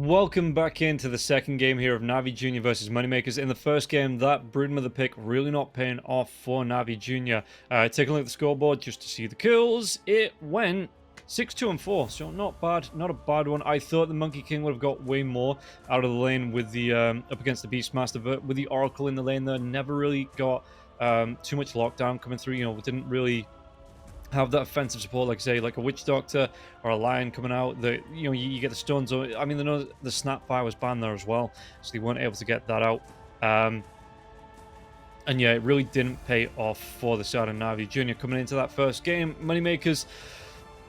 Welcome back into the second game here of Navi Jr. versus Moneymakers. In the first game, that Broodmother pick really not paying off for Navi Jr. Taking a look at the scoreboard just to see the kills. It went 6-2 and 4, so not bad, not a bad one. I thought the Monkey King would have got way more out of the lane with the up against the Beastmaster, but with the Oracle in the lane there, never really got too much lockdown coming through. You know, didn't really have that offensive support, like say, like a Witch Doctor or a Lion coming out. That you get the stuns. Or I mean, the Snapfire was banned there as well, so they weren't able to get that out. And yeah, it really didn't pay off for the side of Navi Jr. coming into that first game. Moneymakers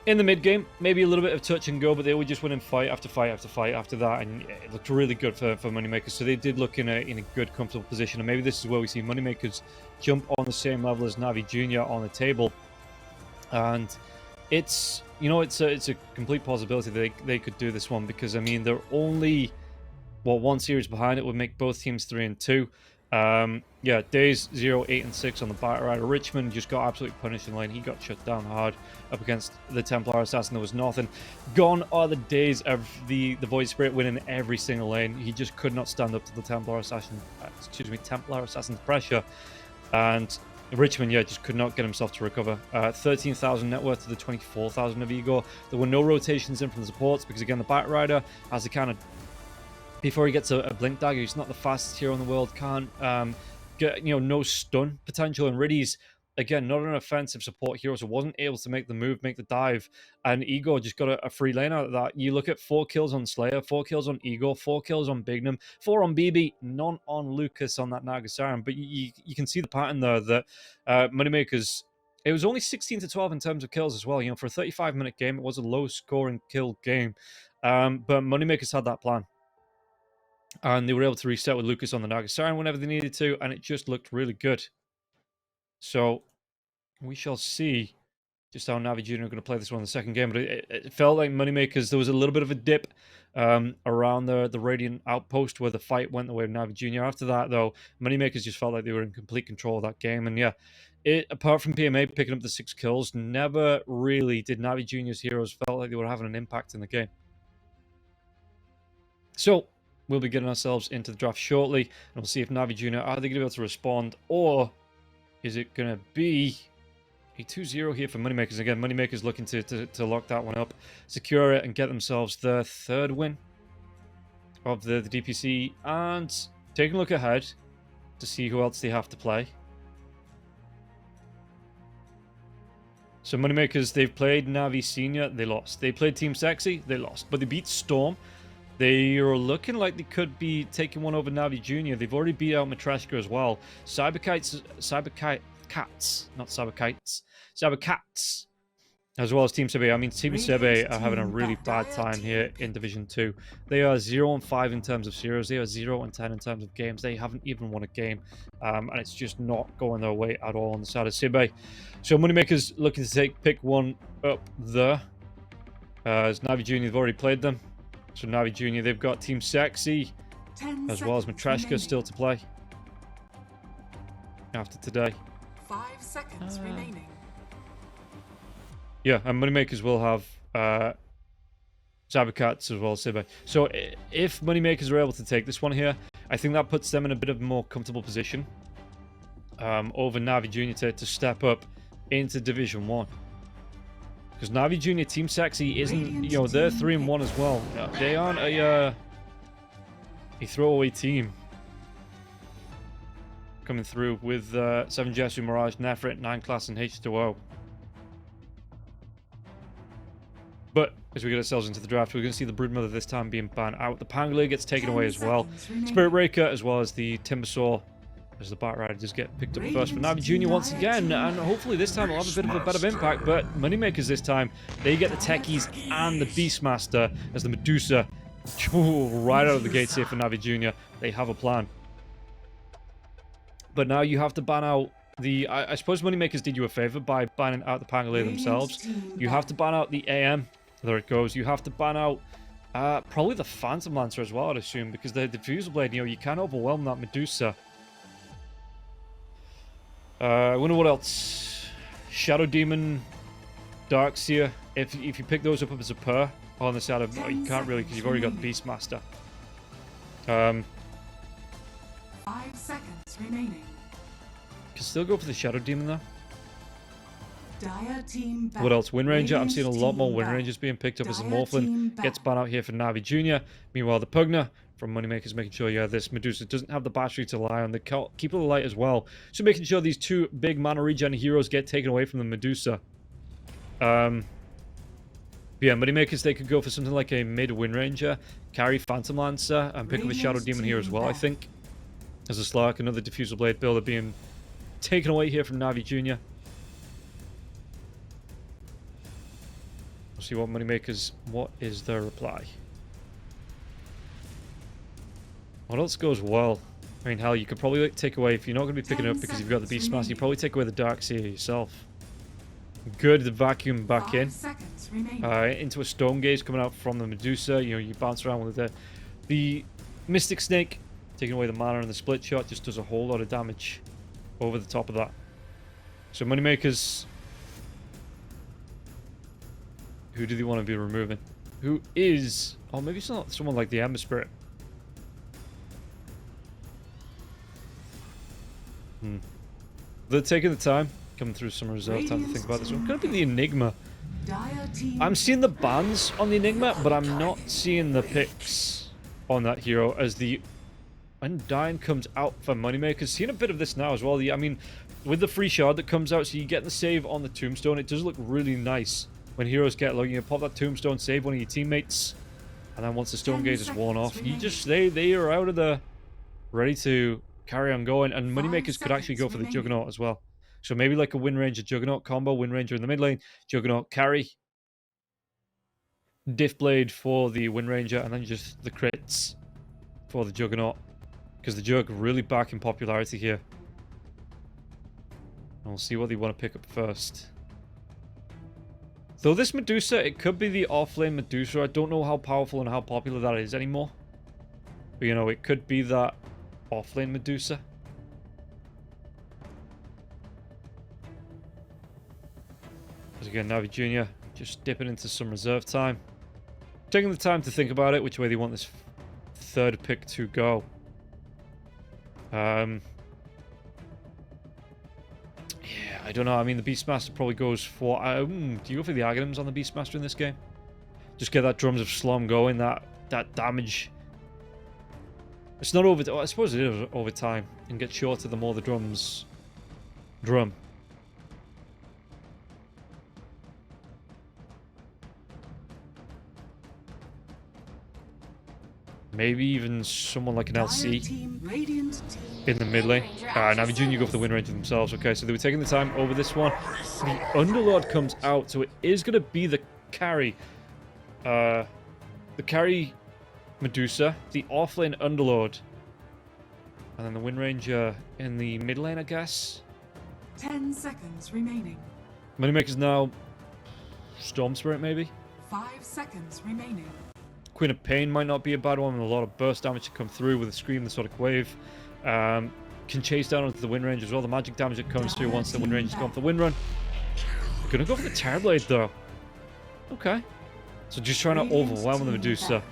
in the mid game, maybe a little bit of touch and go, but they were just winning fight after fight after fight after that, and it looked really good for Moneymakers. So they did look in a good, comfortable position, and maybe this is where we see Moneymakers jump on the same level as Navi Jr. on the table. And it's a complete possibility they could do this one, because I mean they're only one series behind. It would make both teams 3 and 2. Yeah, days 0, 8 and 6 on the Battle Rider. Richmond just got absolutely punished in lane. He got shut down hard up against the Templar Assassin. There was nothing. Gone are the days of the Void Spirit winning every single lane. He just could not stand up to the Templar Assassin's pressure, and Richmond, yeah, just could not get himself to recover. 13,000 net worth to the 24,000 of Igor. There were no rotations in from the supports because, again, the Bat Rider has a kind of, before he gets a Blink Dagger, he's not the fastest hero in the world, can't get, no stun potential. And Riddy's, again, not an offensive support hero, so wasn't able to make the move, make the dive. And Igor just got a free lane out of that. You look at 4 kills on Slayer, 4 kills on Igor, 4 kills on Bignum, 4 on BB, none on Lucas on that Naga Siren. But you can see the pattern there that Moneymakers, it was only 16 to 12 in terms of kills as well. For a 35-minute game, it was a low-scoring kill game. But Moneymakers had that plan, and they were able to reset with Lucas on the Naga Siren whenever they needed to, and it just looked really good. So we shall see just how Navi Jr. are going to play this one in the second game. But it felt like Moneymakers, there was a little bit of a dip around the Radiant Outpost where the fight went the way of Navi Jr. After that, though, Moneymakers just felt like they were in complete control of that game. And yeah, apart from PMA picking up the 6 kills, never really did Navi Jr.'s heroes felt like they were having an impact in the game. So we'll be getting ourselves into the draft shortly, and we'll see if Navi Jr. are they going to be able to respond, or is it going to be a 2-0 here for Moneymakers? Again, Moneymakers looking to lock that one up, secure it, and get themselves their 3rd win of the DPC. And taking a look ahead to see who else they have to play. So Moneymakers, they've played Navi Senior, they lost. They played Team Sexy, they lost. But they beat Storm. They are looking like they could be taking one over Navi Jr. They've already beat out Matreshka as well. Cybercats, as well as Team Sebe. I mean, Team Sebe are having a really bad time here in Division 2. They are 0 and 5 in terms of series. They are 0 and 10 in terms of games. They haven't even won a game. And it's just not going their way at all on the side of Sebe. So Moneymakers looking to pick one up there. As Navi Jr. have already played them. So Navi Jr., they've got Team Sexy, as well as Matreshka still to play after today. 5 seconds remaining. Yeah, and Moneymakers will have Cybercats as well as Sibbe. So if Moneymakers are able to take this one here, I think that puts them in a bit of a more comfortable position over Navi Jr. to step up into Division 1. Because Navi Jr. Team Sexy isn't, they're 3 and 1 as well. They aren't a throwaway team coming through with 7 Jesu, Mirage, Nefrit, 9 Class, and H2O. But as we get ourselves into the draft, we're going to see the Broodmother this time being banned out. The Pangolier gets taken away as well. Spirit Breaker as well as the Timbersaw, as the Bat Rider just get picked up first for Navi Jr. once again, and hopefully this time it'll have a bit of a better impact. But Moneymakers this time, they get the Techies and the Beastmaster as the Medusa right out of the gates here for Navi Jr. They have a plan. But now you have to ban out the... I suppose Moneymakers did you a favor by banning out the Pangolier themselves. You have to ban out the AM. There it goes. You have to ban out probably the Phantom Lancer as well, I'd assume, because the Diffusal Blade, you can't overwhelm that Medusa. I wonder what else. Shadow Demon, Darkseer. If you pick those up as a pair, On the side of... Oh, you can't really because you've already got the Beastmaster. 5 seconds remaining. Can still go for the Shadow Demon though. Dire team ban. What else? Wind Ranger. I'm Radiant's seeing a lot more team Wind ban. Rangers being picked up as the Dire Morphlin team gets ban. banned out here for Navi Jr. Meanwhile, the Pugna from Moneymakers making sure, yeah, this Medusa doesn't have the battery to lie on. The Keeper of the Light as well. So making sure these two big mana regen heroes get taken away from the Medusa. Yeah, Moneymakers, they could go for something like a mid Wind Ranger, carry Phantom Lancer, and pick up a Shadow Demon here as well, I think. As a Slark, another Diffusal Blade builder being taken away here from Navi Jr. We'll see what Moneymakers, what is their reply? What else goes well? I mean, hell, you could probably take away, if you're not going to be picking it up because you've got the Beastmaster, you probably take away the Darkseer yourself. Good, the Vacuum back in. Into a Stone Gaze coming out from the Medusa. You know, you bounce around with the Mystic Snake, taking away the mana, and the Split Shot just does a whole lot of damage over the top of that. So Moneymakers, who do they want to be removing? Who is... Oh, maybe it's not someone like the Ember Spirit. They're taking the time, coming through some reserve time to think about this one. Could it be the Enigma? I'm seeing the bans on the Enigma, but I'm not seeing the picks on that hero as the Undying comes out for Moneymakers. Seeing a bit of this now as well. I mean, with the free shard that comes out, so you get the save on the Tombstone, it does look really nice when heroes get lucky. You pop that Tombstone, save one of your teammates, and then once the Stone Gaze is worn off, you just they are out of the... ready to carry on going, and Moneymakers could actually go for the Juggernaut as well. So maybe like a Wind Ranger Juggernaut combo, Wind Ranger in the mid lane, Juggernaut carry, Diff Blade for the Wind Ranger, and then just the crits for the Juggernaut. Because the Jug really back in popularity here. And we'll see what they want to pick up first. Though this Medusa, it could be the offlane Medusa. I don't know how powerful and how popular that is anymore. But you know, it could be that offlane Medusa. As again, Navi Jr. just dipping into some reserve time. Taking the time to think about it, which way they want this third pick to go. Yeah, I don't know. I mean, the Beastmaster probably goes for... do you go for the Aghanims on the Beastmaster in this game? Just get that Drums of Slum going, that damage. It's not over... I suppose it is over time, and get shorter the more the drums drum. Maybe even someone like an LC in the mid lane. Navi Jr. go for the Wind Ranger themselves. Okay, so they were taking the time over this one. The Underlord comes out, so it is going to be the carry. The carry Medusa, the offlane Underlord, and then the Wind Ranger in the mid lane, I guess. 10 seconds remaining. Moneymakers now. Storm Spirit, maybe? 5 seconds remaining. Queen of Pain might not be a bad one, with a lot of burst damage to come through with a Scream, the Sonic Wave. Can chase down onto the Wind Range as well. The magic damage that comes through once the Wind Range has gone for the Wind Run. Gonna go for the Terrorblade though. Okay. So just trying to overwhelm the Medusa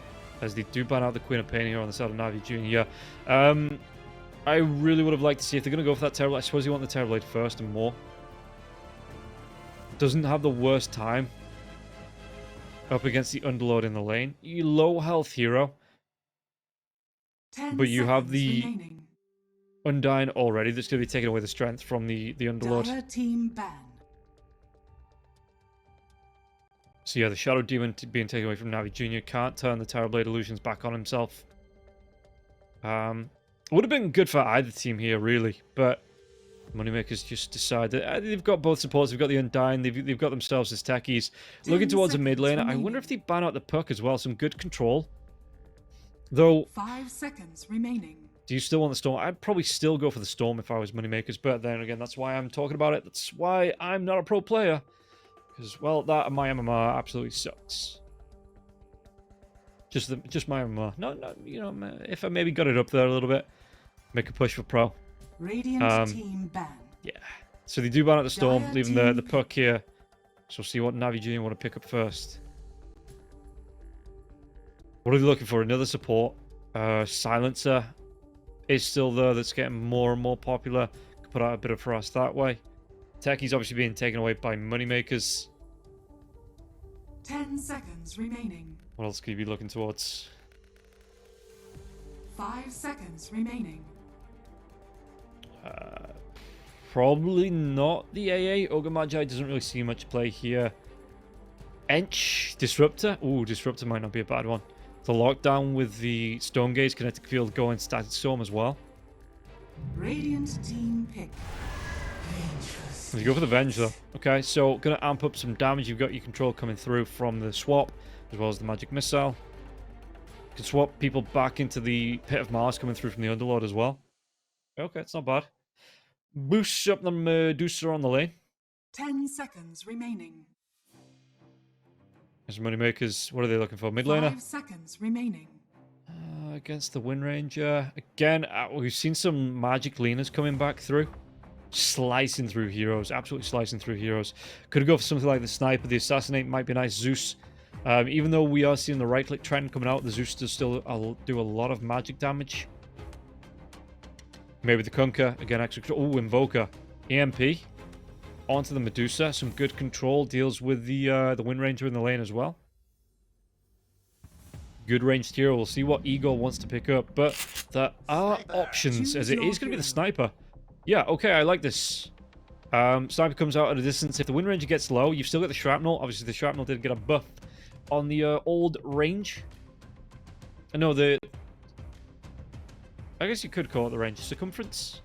as they do ban out the Queen of Pain here on the side of Navi Jr. I really would have liked to see if they're gonna go for that Terrorblade. I suppose you want the Terrorblade first and more. Doesn't have the worst time up against the Underlord in the lane. You low health hero. But you have the remaining. Undying already. That's going to be taking away the strength from the Underlord. Team ban. So yeah, the Shadow Demon being taken away from Navi Jr. Can't turn the Terrorblade illusions back on himself. Would have been good for either team here, really. But Moneymakers just decide that they've got both supports. They've got the Undying. They've got themselves as techies. Looking towards a mid lane. I wonder if they ban out the Puck as well. Some good control. Though 5 seconds remaining. Do you still want the Storm? I'd probably still go for the Storm if I was Moneymakers. But then again, that's why I'm talking about it. That's why I'm not a pro player. Because, well, that and my MMR absolutely sucks. Just my MMR. No, you know, if I maybe got it up there a little bit, make a push for pro. Radiant team ban. Yeah. So they do ban out the Storm, leaving the Puck here. So we'll see what Navi Jr. want to pick up first. What are they looking for? Another support. Silencer is still there. That's getting more and more popular. Could put out a bit of frost that way. Techie's obviously being taken away by Moneymakers. 10 seconds remaining. What else could you be looking towards? 5 seconds remaining. Probably not the AA. Ogre Magi doesn't really see much play here. Ench. Disruptor. Ooh, Disruptor might not be a bad one. The lockdown with the Stormgaze Kinetic Field going Static Storm as well. Radiant team pick. You go for the Venge though. Okay, so gonna amp up some damage. You've got your control coming through from the swap, as well as the magic missile. You can swap people back into the Pit of Mars coming through from the Underlord as well. Okay, it's not bad. Boosts up the Medusa on the lane. 10 seconds remaining. As Moneymakers, what are they looking for? Mid laner? 5 seconds remaining. Against the Wind Ranger. Again, we've seen some magic laners coming back through. Slicing through heroes. Absolutely slicing through heroes. Could go for something like the Sniper. The Assassinate might be nice. Zeus. Even though we are seeing the right-click trend coming out, the Zeus does still do a lot of magic damage. Maybe the Kunkka. Again, extra control. Oh, Invoker. EMP. Onto the Medusa. Some good control. Deals with the Wind Ranger in the lane as well. Good ranged hero. We'll see what Igor wants to pick up. But there are options, as it is going to be the Sniper. Yeah, okay, I like this. Sniper comes out at a distance. If the Wind Ranger gets low, you've still got the Shrapnel. Obviously, the Shrapnel did get a buff on the old range. No, the... I guess you could call it the range. Circumference?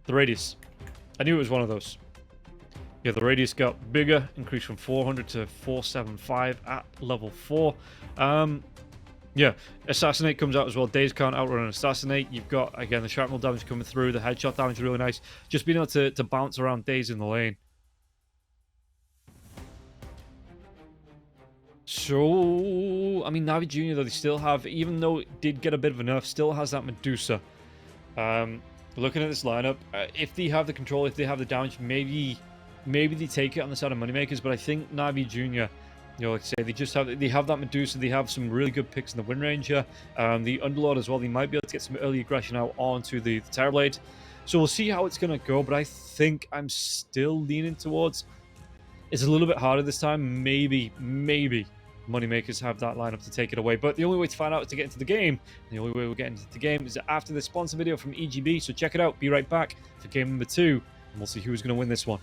The radius. I knew it was one of those. Yeah, the radius got bigger. Increased from 400 to 475 at level 4. Yeah, Assassinate comes out as well. Days can't outrun an Assassinate. You've got, again, the shrapnel damage coming through. The headshot damage really nice. Just being able to bounce around Days in the lane. So, I mean, Navi Jr., though, they still have, even though it did get a bit of a nerf, still has that Medusa. Looking at this lineup, if they have the control, if they have the damage, maybe they take it on the side of Moneymakers, but I think Navi Jr., you know, like I say, they have that Medusa, they have some really good picks in the Wind Ranger, the Underlord as well. They might be able to get some early aggression out onto the Terrorblade. So we'll see how it's going to go, but I think I'm still leaning towards it's a little bit harder this time. Maybe Moneymakers have that lineup to take it away. But the only way to find out is to get into the game. And the only way we're getting into the game is after this sponsor video from EGB. So check it out. Be right back for game number 2. And we'll see who's going to win this one.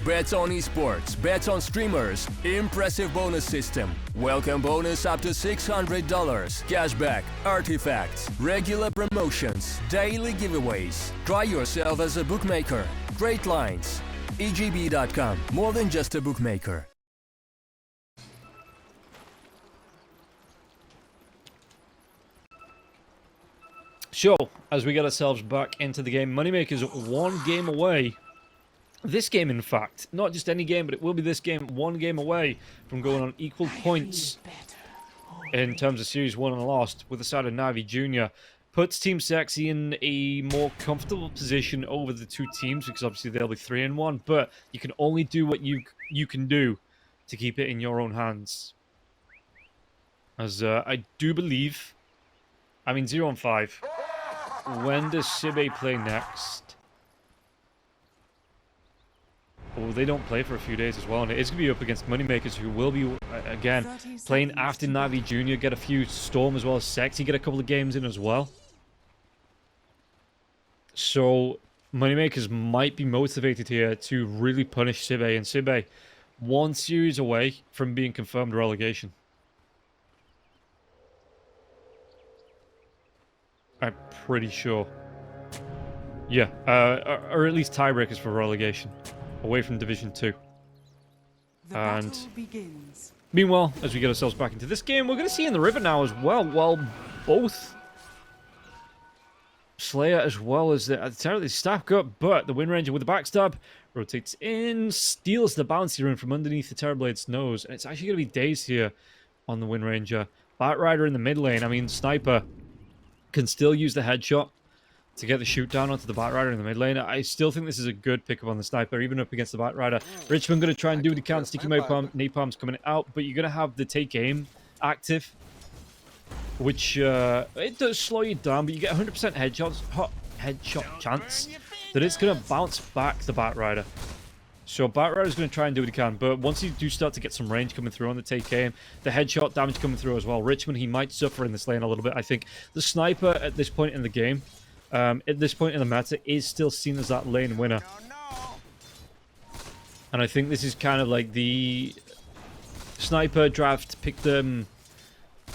Bets on esports, bets on streamers, impressive bonus system, welcome bonus up to $600, cashback, artifacts, regular promotions, daily giveaways. Try yourself as a bookmaker. Great lines. EGB.com, more than just a bookmaker. So, as we get ourselves back into the game, Moneymakers one game away. This game, in fact, not just any game, but it will be this game, one game away from going on equal points in terms of Series 1 and lost with the side of Navi Jr. Puts Team Sexy in a more comfortable position over the two teams, because obviously they'll be 3-1, but you can only do what you can do to keep it in your own hands. As I do believe, I mean 0-5. When does Sibe play next? Oh, they don't play for a few days as well, and it is going to be up against Moneymakers, who will be, again, playing after Navi Jr., get a few Storm as well as Sexy, get a couple of games in as well. So, Moneymakers might be motivated here to really punish Sibe, and Sibe, one series away from being confirmed relegation. I'm pretty sure. Yeah, or at least tiebreakers for relegation. Away from Division 2. And meanwhile, as we get ourselves back into this game, we're going to see in the river now as well. Well, both Slayer as well as the Terror, they stack up, but the Wind Ranger with the backstab rotates in, steals the bouncy rune from underneath the Terrorblade's nose, and it's actually going to be Daze here on the Wind Ranger. Batrider in the mid lane. I mean, Sniper can still use the headshot. to get the shoot down onto the Batrider in the mid lane. I still think this is a good pickup on the sniper, even up against the Batrider. Richmond going to try and do what he can. Sticky napalm's coming out, but you're going to have the take aim active, which it does slow you down, but you get 100% headshot chance that it's going to bounce back the Batrider. So Batrider's going to try and do what he can, but once you do start to get some range coming through on the take aim, the headshot damage coming through as well, Richmond, he might suffer in this lane a little bit. I think the sniper at this point in the game, at this point in the meta, is still seen as that lane winner. And I think this is kind of like the sniper draft picked them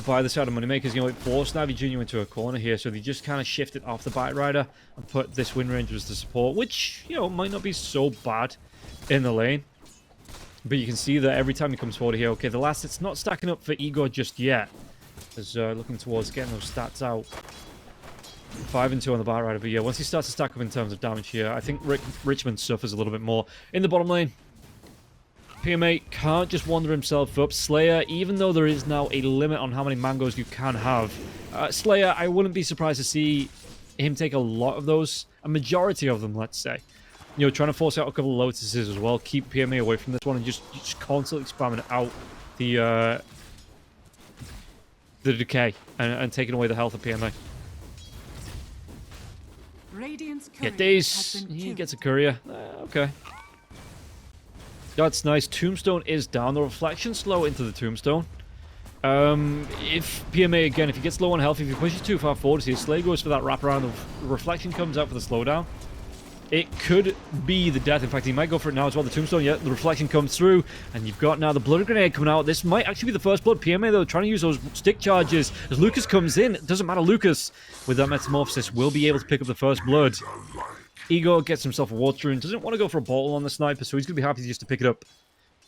by the side of MoneyMakers. You know, it forced NAVI Jr. into a corner here, so they just kind of shifted off the Batrider and put this Wind Ranger as the support, which, you know, might not be so bad in the lane. But you can see that every time he comes forward here, okay, the last, it's not stacking up for Igor just yet. As looking towards getting those stats out. 5 and 2 on the Batrider, but yeah, once he starts to stack up in terms of damage here, I think Richmond suffers a little bit more. In the bottom lane, PMA can't just wander himself up. Slayer, even though there is now a limit on how many mangoes you can have, Slayer, I wouldn't be surprised to see him take a lot of those, a majority of them, let's say. You know, trying to force out a couple of Lotuses as well, keep PMA away from this one, and just constantly spamming out the decay and taking away the health of PMA. Yeah, Daze, he gets a courier. Okay. That's nice. Tombstone is down. The reflection slow into the Tombstone. If PMA, again, if he gets low on health, if he pushes too far forward, see, Slay goes for that wraparound, the reflection comes out for the slowdown. It could be the death. In fact, he might go for it now as well. The Tombstone, yeah, the reflection comes through, and you've got now the Blood Grenade coming out. This might actually be the first blood. PMA, though, trying to use those stick charges. As Lucas comes in, it doesn't matter. Lucas, with that Metamorphosis, will be able to pick up the first blood. Igor gets himself a Water Rune. Doesn't want to go for a bottle on the sniper, so he's going to be happy just to pick it up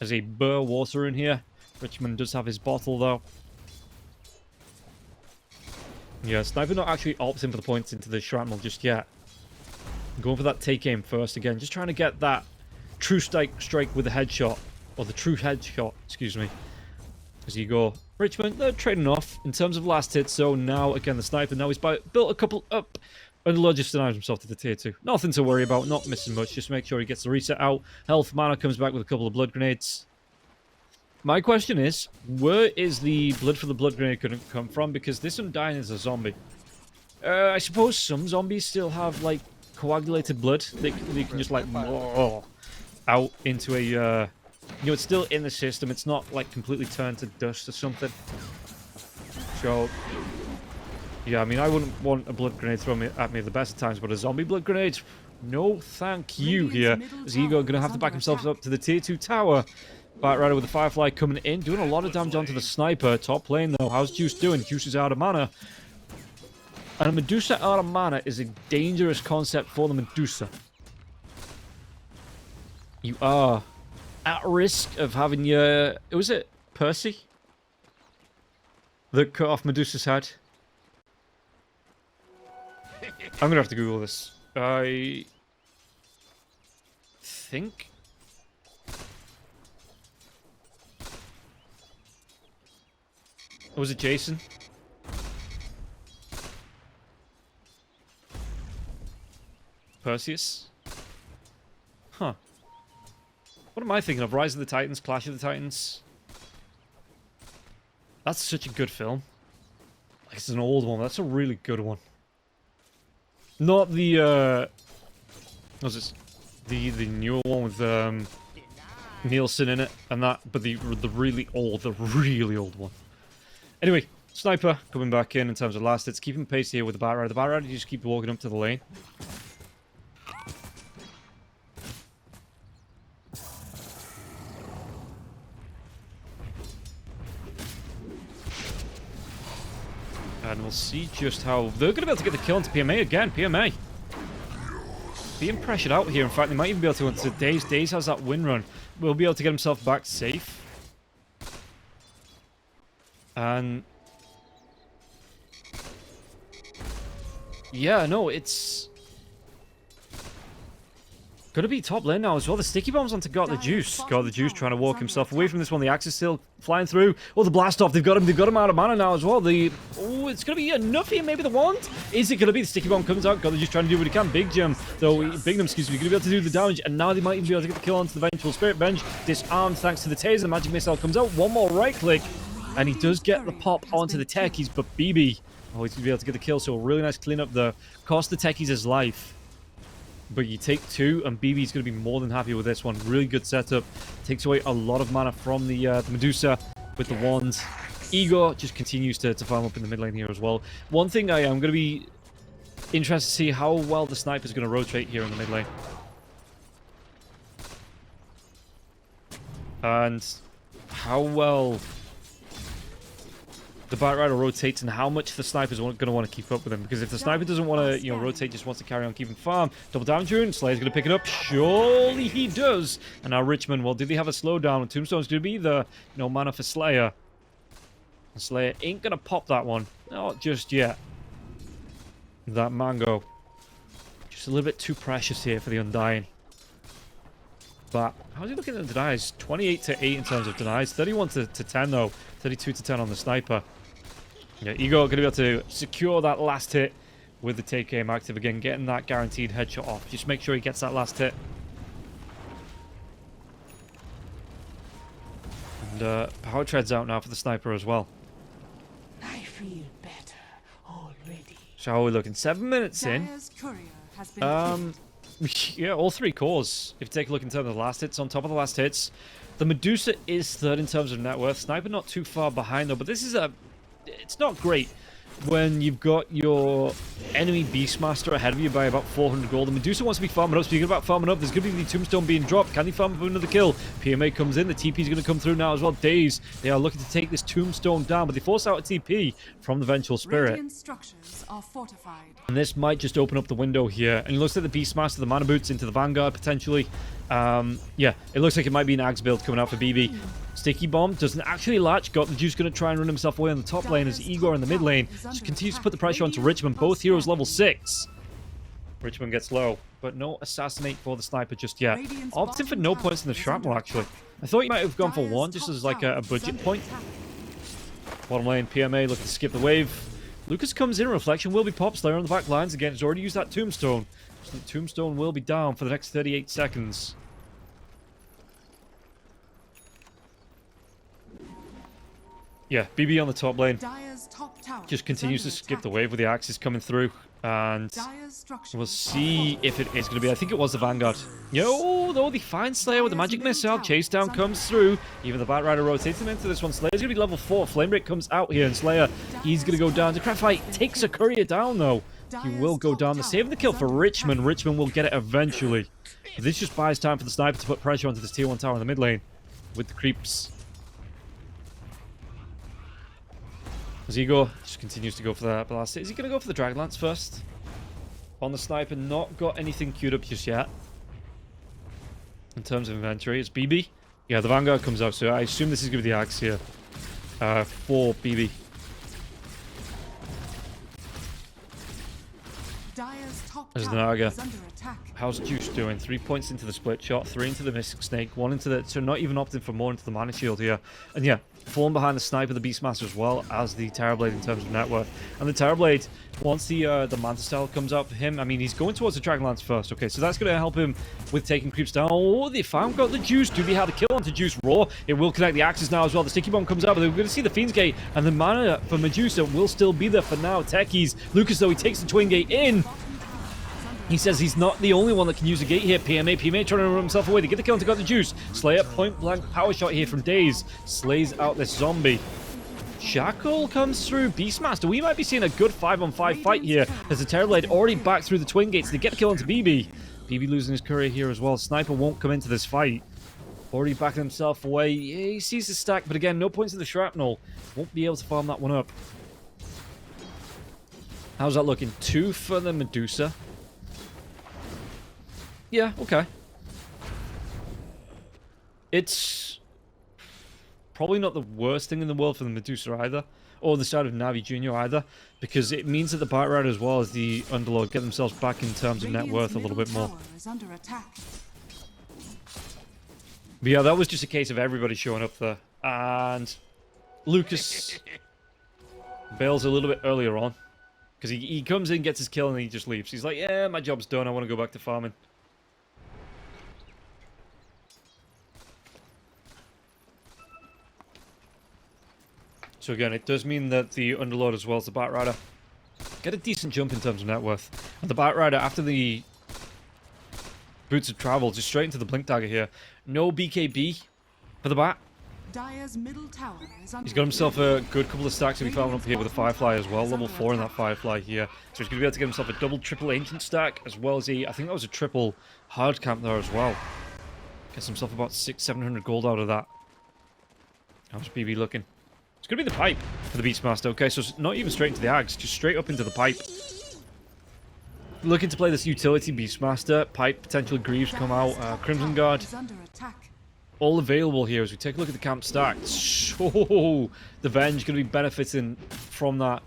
as a Burr Water Rune here. Richmond does have his bottle, though. Yeah, sniper not actually opting for the points into the shrapnel just yet. Going for that take aim first again. Just trying to get that true strike with the headshot. Or the true headshot, excuse me. As you go. Richmond, they're trading off in terms of last hit. So now, again, the sniper. Now he's built a couple up. And Lord just denies himself to the tier 2. Nothing to worry about. Not missing much. Just make sure he gets the reset out. Health, mana comes back with a couple of blood grenades. My question is, where is the blood for the blood grenade going to come from? Because this Undying is a zombie. I suppose some zombies still have, like, coagulated blood. They can just, like, out into a, you know, it's still in the system. It's not, like, completely turned to dust or something. So, yeah, I mean, I wouldn't want a blood grenade thrown at me at the best of times, but a zombie blood grenade? No, thank you here. As Igor going to have to back himself up to the tier 2 tower. Batrider with the Firefly coming in, doing a lot of damage onto the sniper. Top lane, though. How's Juice doing? Juice is out of mana. And a Medusa out of mana is a dangerous concept for the Medusa. You are at risk of having your... Was it Percy that cut off Medusa's head? I'm going to have to Google this. I think... Or was it Jason? Perseus? Huh. What am I thinking of? Rise of the Titans? Clash of the Titans? That's such a good film. Like, it's an old one. That's a really good one. Not the, what's this? The newer one with, Nielsen in it and that, but the really old one. Anyway, Sniper coming back in terms of last hits, keeping pace here with the Batrider. The Batrider, you just keep walking up to the lane. And we'll see just how... They're going to be able to get the kill into PMA again. PMA being pressured out here. In fact, they might even be able to go into Daze. Daze has that win run. Will be able to get himself back safe. And... yeah, no, it's... Gonna be top lane now as well. The sticky bomb's onto Got the Juice. Got the Juice trying to walk himself away from this one. The axe is still flying through. Oh, the blast off. They've got him out of mana now as well. Oh, it's gonna be enough here. Maybe the wand. Is it gonna be? The sticky bomb comes out. Got the Juice trying to do what he can. Big Jim, though. Bignum, excuse me, gonna be able to do the damage, and now they might even be able to get the kill onto the Vengeful Spirit Bench. Disarmed thanks to the taser. The magic missile comes out. One more right click, and he does get the pop onto the techies, but BB. Oh, he's gonna be able to get the kill. So a really nice cleanup there. Cost the techies his life. But you take 2, and BB's going to be more than happy with this one. Really good setup. Takes away a lot of mana from the Medusa with the wand. Igor just continues to farm up in the mid lane here as well. One thing I am going to be interested to see how well the sniper's going to rotate here in the mid lane. And how well the Bat Rider rotates and how much the sniper's going to want to keep up with him. Because if the sniper doesn't want to, rotate, just wants to carry on keeping farm, double damage rune, Slayer's going to pick it up. Surely he does. And now Richmond, well, did they have a slowdown? Tombstone's going to be the mana for Slayer. And Slayer ain't going to pop that one. Not just yet. That mango. Just a little bit too precious here for the Undying. But how's he looking at the denies? 28 to 8 in terms of denies. 31 to 10 though. 32 to 10 on the sniper. Yeah, Igor going to be able to secure that last hit with the take aim active again, getting that guaranteed headshot off. Just make sure he gets that last hit. And power tread's out now for the sniper as well. I feel better already. So how are we looking? 7 minutes in. Dire's courier has been killed. Yeah, all 3 cores. If you take a look in terms of the last hits, on top of the last hits, the Medusa is 3rd in terms of net worth. Sniper not too far behind though, but this is it's not great when you've got your enemy Beastmaster ahead of you by about 400 gold. The Medusa wants to be farming up. Speaking about farming up, there's going to be the Tombstone being dropped. Can he farm up another kill? PMA comes in. The TP is going to come through now as well. Daze, they are looking to take this Tombstone down, but they force out a TP from the Vengeful Spirit. Radiant structures are fortified. And this might just open up the window here. And it looks like the Beastmaster, the mana boots into the Vanguard potentially. Yeah, it looks like it might be an Axe build coming out for BB. Sticky Bomb doesn't actually latch. Got the Juice going to try and run himself away on the top lane as Igor in the mid lane just continues to put the pressure onto Richmond. Both heroes level 6. Richmond gets low, but no assassinate for the sniper just yet. Opting for no points in the shrapnel actually. I thought you might have gone for 1 just as like a budget point. Bottom lane, PMA looking to skip the wave. Lucas comes in, Reflection will be pop. Slayer on the back lines again. He's already used that Tombstone. So the Tombstone will be down for the next 38 seconds. Yeah, BB on the top lane. Just continues to skip the wave with the axes coming through. And we'll see if it is going to be. I think it was the Vanguard. Yo, though, they find Slayer with the magic missile. Chase down comes through. Even the Bat Rider rotates him into this one. Slayer's going to be level 4. Flame Break comes out here. And Slayer, he's going to go down. The Craft Fight takes a courier down, though. He will go down. The save the kill for Richmond. Richmond will get it eventually. But this just buys time for the sniper to put pressure onto this tier 1 tower in the mid lane with the creeps. As Igor just continues to go for that blast. Is he going to go for the Dragonlance first? On the sniper, not got anything queued up just yet. In terms of inventory, it's BB. Yeah, the Vanguard comes out, so I assume this is going to be the Axe here. For BB. As the Naga. How's Juice doing? 3 points into the split shot, 3 into the Mystic Snake, 1 into the... So not even opting for more into the Mana Shield here. And yeah, falling behind the Sniper, the Beastmaster as well as the Terrorblade in terms of net worth. And the Terrorblade, once the Manta Style comes out for him, I mean, he's going towards the Dragonlance first. Okay, so that's going to help him with taking creeps down. Oh, they found got the Juice. Do they have the kill onto Juice Raw? It will connect the axes now as well. The Sticky Bomb comes out, but we're going to see the Fiend's Gate, and the mana for Medusa will still be there for now. Techies, Lucas, though, he takes the Twin Gate in. He says he's not the only one that can use a gate here. PMA trying to run himself away. They get the kill and got the Juice. Slayer, point blank power shot here from Daze. Slays out this zombie. Shackle comes through. Beastmaster, we might be seeing a good 5-on-5 fight here as the Terrorblade already back through the Twin Gates. They get the kill onto BB. BB losing his courier here as well. Sniper won't come into this fight. Already backing himself away. Yeah, he sees the stack, but again, no points in the shrapnel. Won't be able to farm that one up. How's that looking? 2 for the Medusa. Yeah, okay. It's probably not the worst thing in the world for the Medusa either, or the side of Navi Jr. either, because it means that the Bite Rider as well as the Underlord get themselves back in terms of net worth a little bit more. But yeah, that was just a case of everybody showing up there. And Lucas bails a little bit earlier on. Because he comes in, gets his kill, and he just leaves. He's like, yeah, my job's done. I want to go back to farming. So again, it does mean that the Underlord as well as the Batrider get a decent jump in terms of net worth. And the Batrider, after the Boots of Travel, just straight into the Blink Dagger here. No BKB for the Bat. Dire's middle tower is under He's got himself a good couple of stacks to be farming up here with a Firefly as well. Level 4 in that Firefly here. So he's going to be able to get himself a double, triple Ancient stack, as well as I think that was a triple Hard Camp there as well. Gets himself about 600-700 gold out of that. How's BB looking? It's going to be the pipe for the Beastmaster. Okay, so it's not even straight into the Ags, just straight up into the pipe. Looking to play this utility Beastmaster. Pipe, potential Greaves come out. Crimson Guard. is under attack. All available here as we take a look at the camp stack. So the Venge going to be benefiting from that.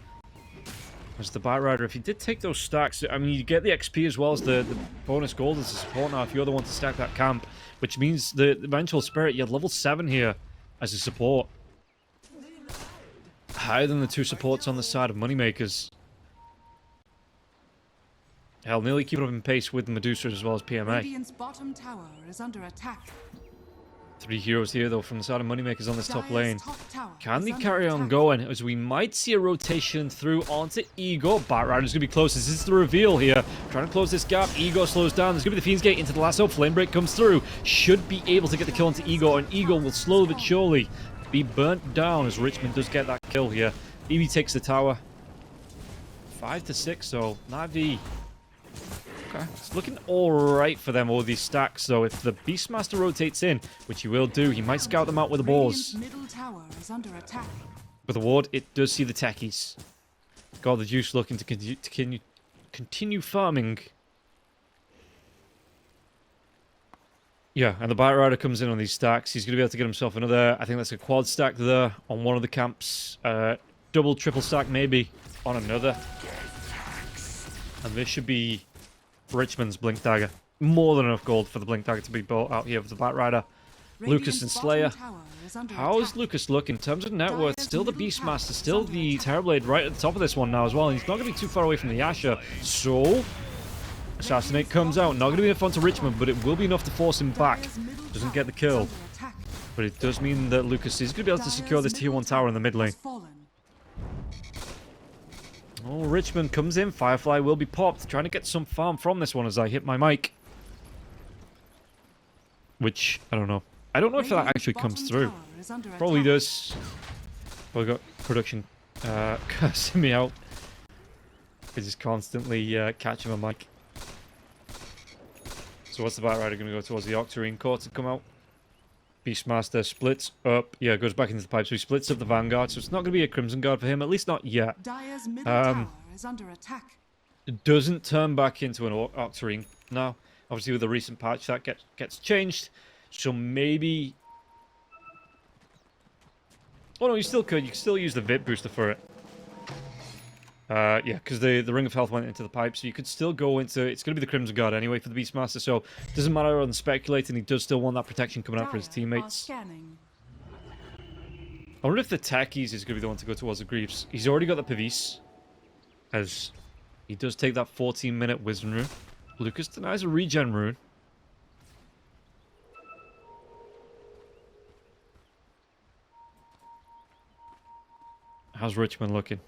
As the Batrider, if you did take those stacks, I mean, you get the XP as well as the bonus gold as a support now if you're the one to stack that camp. Which means the Vengeful Spirit, you had level 7 here as a support. Higher than the 2 supports on the side of Moneymakers. Hell, nearly keeping up in pace with Medusa as well as PMA. Radiant's bottom tower is under attack. 3 heroes here, though, from the side of Moneymakers on this top Dire's lane. top tower Can is they under carry on attack. going? As we might see a rotation through onto Ego. Batrider's going to be close. This is the reveal here. Trying to close this gap. Ego slows down. There's going to be the Fiend's Gate into the lasso. Flame Break comes through. Should be able to get the kill into Ego, and Ego will slowly but surely be burnt down as Richmond does get that kill here. Evie takes the tower. 5 to 6, so NAVI. Okay, it's looking alright for them, all these stacks, though. If the Beastmaster rotates in, which he will do, he might scout them out with the balls. Radiant's middle tower is under attack. With the ward, it does see the techies. Got the juice looking to continue farming. Yeah, and the Batrider comes in on these stacks. He's going to be able to get himself another, I think that's a quad stack there on one of the camps. Double, triple stack maybe on another. And this should be Richmond's Blink Dagger. More than enough gold for the Blink Dagger to be bought out here for the Batrider. Lucas and Radiant's Slayer. bottom tower is under How is attack. Lucas looking? In terms of net worth, still the Beastmaster, still the Terrorblade right at the top of this one now as well. And he's not going to be too far away from the Asher. So, Assassinate comes out. Not going to be enough onto Richmond, but it will be enough to force him back. Dire's middle Doesn't tower get the is kill. under attack. But it does mean that Lucas is going to be able to secure this Dire's tier 1 middle tower in the mid lane. has fallen. Oh, Richmond comes in. Firefly will be popped. Trying to get some farm from this one as I hit my mic. Which, I don't know. I don't know if that Radiant's actually comes bottom through. tower is under Probably attack. does. Well, I got production cursing me out. It's just constantly catching my mic. So what's the Batrider going to go towards the Octarine core to come out? Beastmaster splits up. Yeah, goes back into the pipe. So he splits up the Vanguard. So it's not going to be a Crimson Guard for him. At least not yet. Dire's middle tower is under attack. It doesn't turn back into an Octarine now. Obviously with the recent patch that gets changed. So maybe... Oh no, you still could. You can still use the VIP booster for it. Yeah, because the Ring of Health went into the pipe, so you could still go into... It's going to be the Crimson Guard anyway for the Beastmaster, so it doesn't matter on speculating. He does still want that protection coming out for his Dire are teammates. scanning. I wonder if the Techies is going to be the one to go towards the Greaves. He's already got the Pavis, as he does take that 14-minute Wisdom Rune. Lucas denies a regen rune. How's Richmond looking?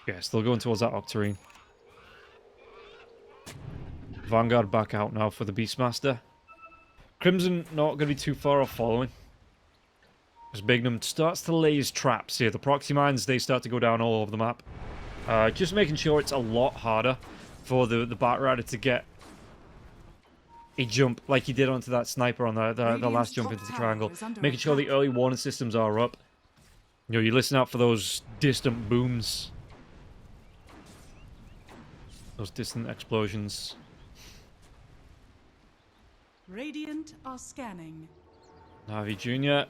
Yeah, still going towards that Octarine. Vanguard back out now for the Beastmaster. Crimson not going to be too far off following. As Bignum starts to lay his traps here. The proxy mines, they start to go down all over the map. Just making sure it's a lot harder for the Batrider to get a jump like he did onto that sniper on the last jump into the triangle. Making sure the early warning systems are up. You know, you listen out for those distant booms. Those distant explosions. Radiant are scanning. Navi Jr.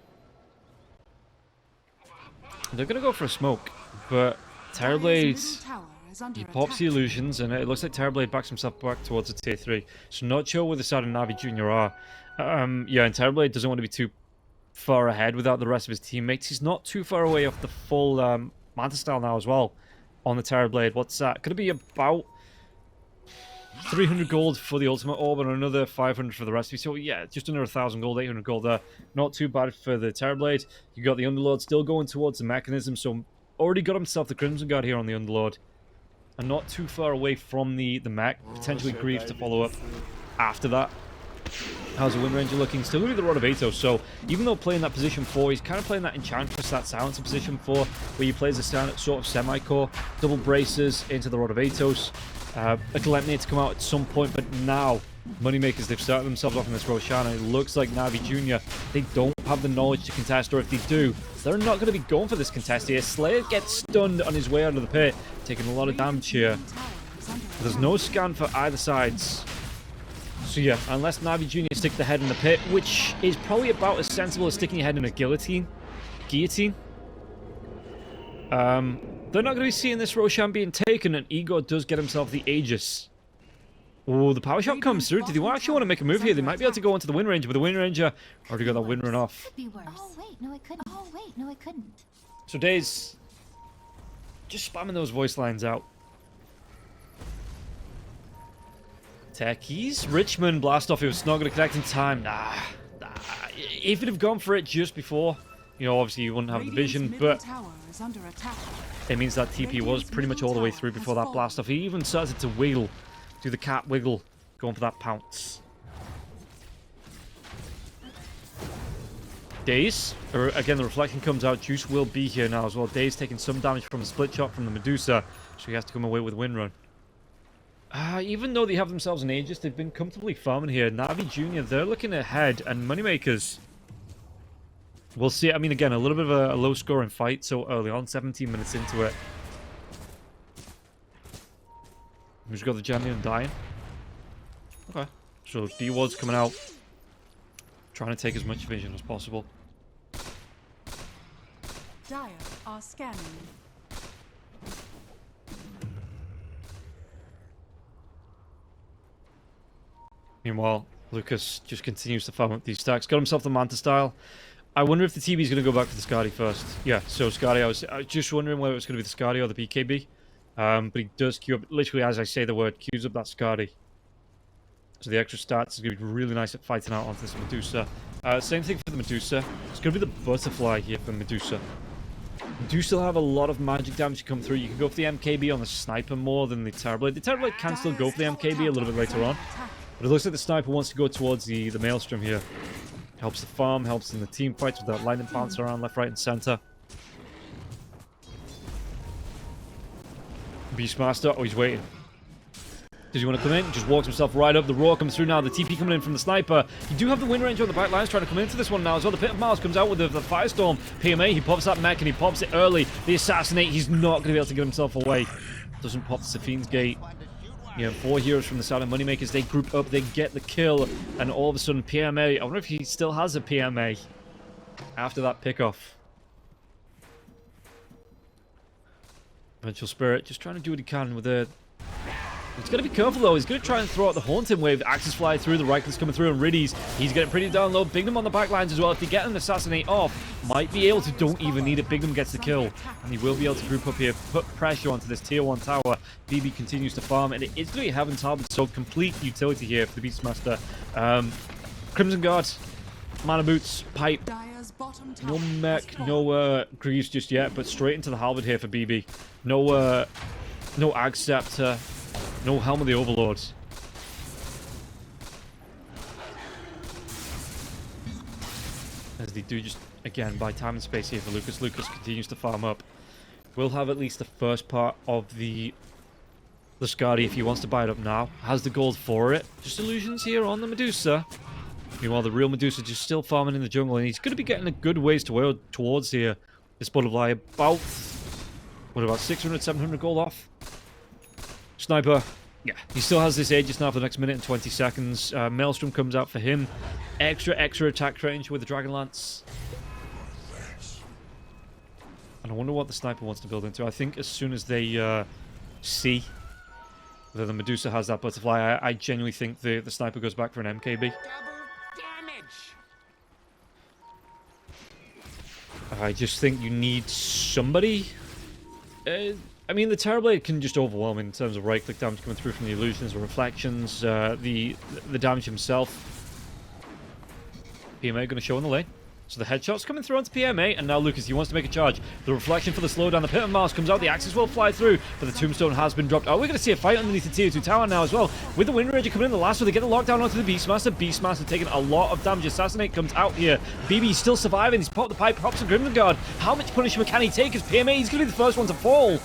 They're going to go for a smoke, but Dire's Terrorblade... middle tower is under He attack. pops the illusions, and it looks like Terrorblade backs himself back towards the tier 3. So not sure where the side of Navi Jr. are. Yeah, and Terrorblade doesn't want to be too far ahead without the rest of his teammates. He's not too far away off the full Manta style now as well on the Terrorblade. What's that? Could it be about 300 gold for the ultimate orb and another 500 for the rest of you? So yeah, just under 1,000 gold, 800 gold there. Not too bad for the Terrorblade. You got the Underlord still going towards the mechanism, so already got himself the Crimson Guard here on the Underlord. And not too far away from the mech. Potentially Greaves to follow up after that. How's the Wind Ranger looking? Still going to be the Rod of Atos, so even though playing that position 4, he's kind of playing that Enchantress, that Silencer position 4, where he plays a sort of semi-core, double braces into the Rod of Atos. A Gleipnir to come out at some point, but now Moneymakers, they've started themselves off in this Roshan, and it looks like Navi Jr., they don't have the knowledge to contest, or if they do, they're not going to be going for this contest here. Slayer gets stunned on his way out of the pit, taking a lot of damage here. There's no scan for either sides. So yeah, unless Navi Jr. stick the head in the pit, which is probably about as sensible as sticking your head in a guillotine. They're not going to be seeing this Roshan being taken, and Igor does get himself the Aegis. Oh, the power shot comes through. Did they actually want to make a move here? They might be able to go into the Wind Ranger, but the Wind Ranger already got that Wind Run off. Could be worse. Oh wait, no it couldn't. Oh wait, no it couldn't. So Daze, just spamming those voice lines out. Techies, Richmond blast off. It was not going to connect in time. Nah. If it had gone for it just before, you know, obviously you wouldn't have the vision, but it means that TP was pretty much all the way through before that blast off. He even started to wiggle, do the cat wiggle, going for that pounce. Daze, again the reflection comes out. Juice will be here now as well. Daze taking some damage from the split shot from the Medusa, so he has to come away with Wind Run. Even though they have themselves an Aegis, they've been comfortably farming here. Navi Jr., they're looking ahead, and Moneymakers, we'll see. I mean, again, a little bit of a low-scoring fight so early on, 17 minutes into it. Who's got the Jandian dying? Okay. So D-Ward's coming out, trying to take as much vision as possible. Dire are scanning. Meanwhile, Lucas just continues to farm up these stacks. Got himself the Manta style. I wonder if the TB is going to go back to the Skadi first. Yeah, so Skadi, I was just wondering whether it was going to be the Skadi or the BKB. But he does queue up, literally as I say the word, queues up that Skadi. So the extra stats is going to be really nice at fighting out onto this Medusa. Same thing for the Medusa. It's going to be the Butterfly here for Medusa. Medusa will have a lot of magic damage to come through. You can go for the MKB on the Sniper more than the Terrorblade. The Terrorblade can still go for the MKB a little bit later on. But it looks like the Sniper wants to go towards the Maelstrom here. Helps the farm, helps in the team fights with that lightning bounce around left, right, and center. Beastmaster, oh, he's waiting. Does he want to come in? Just walks himself right up. The Roar comes through now. The TP coming in from the Sniper. You do have the Wind Ranger on the back lines trying to come into this one now as well. The Pit of Mars comes out with the Firestorm. PMA, he pops that mech and he pops it early. The Assassinate, he's not going to be able to get himself away. Doesn't pop the Saphine's Gate. You know, 4 heroes from the side of Moneymakers. They group up, they get the kill, and all of a sudden PMA. I wonder if he still has a PMA after that pickoff. Vengeful Spirit just trying to do what he can with it. He's got to be careful though. He's going to try and throw out the Haunting Wave. Axes fly through, the Rykl's coming through, and Riddies, he's getting pretty down low. Bignum on the back lines as well. If they get an Assassinate off, might be able to, don't even need it. Bignum gets the kill, and he will be able to group up here, put pressure onto this tier 1 tower. BB continues to farm, and it is going to be Heaven's Harvest, so complete utility here for the Beastmaster. Crimson Guard, Mana Boots, Pipe. No mech, no Greaves just yet, but straight into the Halberd here for BB. No Ag Scepter. No Helm of the Overlords. As they do just, again, buy time and space here for Lucas. Lucas continues to farm up. Will have at least the first part of the Skadi if he wants to buy it up now. Has the gold for it. Just illusions here on the Medusa. Meanwhile, the real Medusa just still farming in the jungle, and he's going to be getting a good ways towards here. This Butterfly about, what, about 600, 700 gold off? Sniper, yeah, he still has this Aegis now for the next minute and 20 seconds. Maelstrom comes out for him. Extra attack range with the Dragon Lance. And I wonder what the Sniper wants to build into. I think as soon as they see that the Medusa has that butterfly. I genuinely think the sniper goes back for an MKB. Double damage. I just think you need somebody. I mean, the Terrorblade can just overwhelm in terms of right-click damage coming through from the illusions or reflections. The damage himself. PMA going to show in the lane. So the headshot's coming through onto PMA, and now Lucas, he wants to make a charge. The reflection for the slowdown, the Pit of Mars comes out, the axes will fly through, but the tombstone has been dropped. Oh, we're going to see a fight underneath the tier 2 tower now as well. With the Wind Ranger coming in the last, so they get the lockdown onto the Beastmaster. Beastmaster taking a lot of damage. Assassinate comes out here. BB still surviving. He's popped the pipe, pops the Crimson Guard. How much punishment can he take as PMA? He's going to be the first one to fall.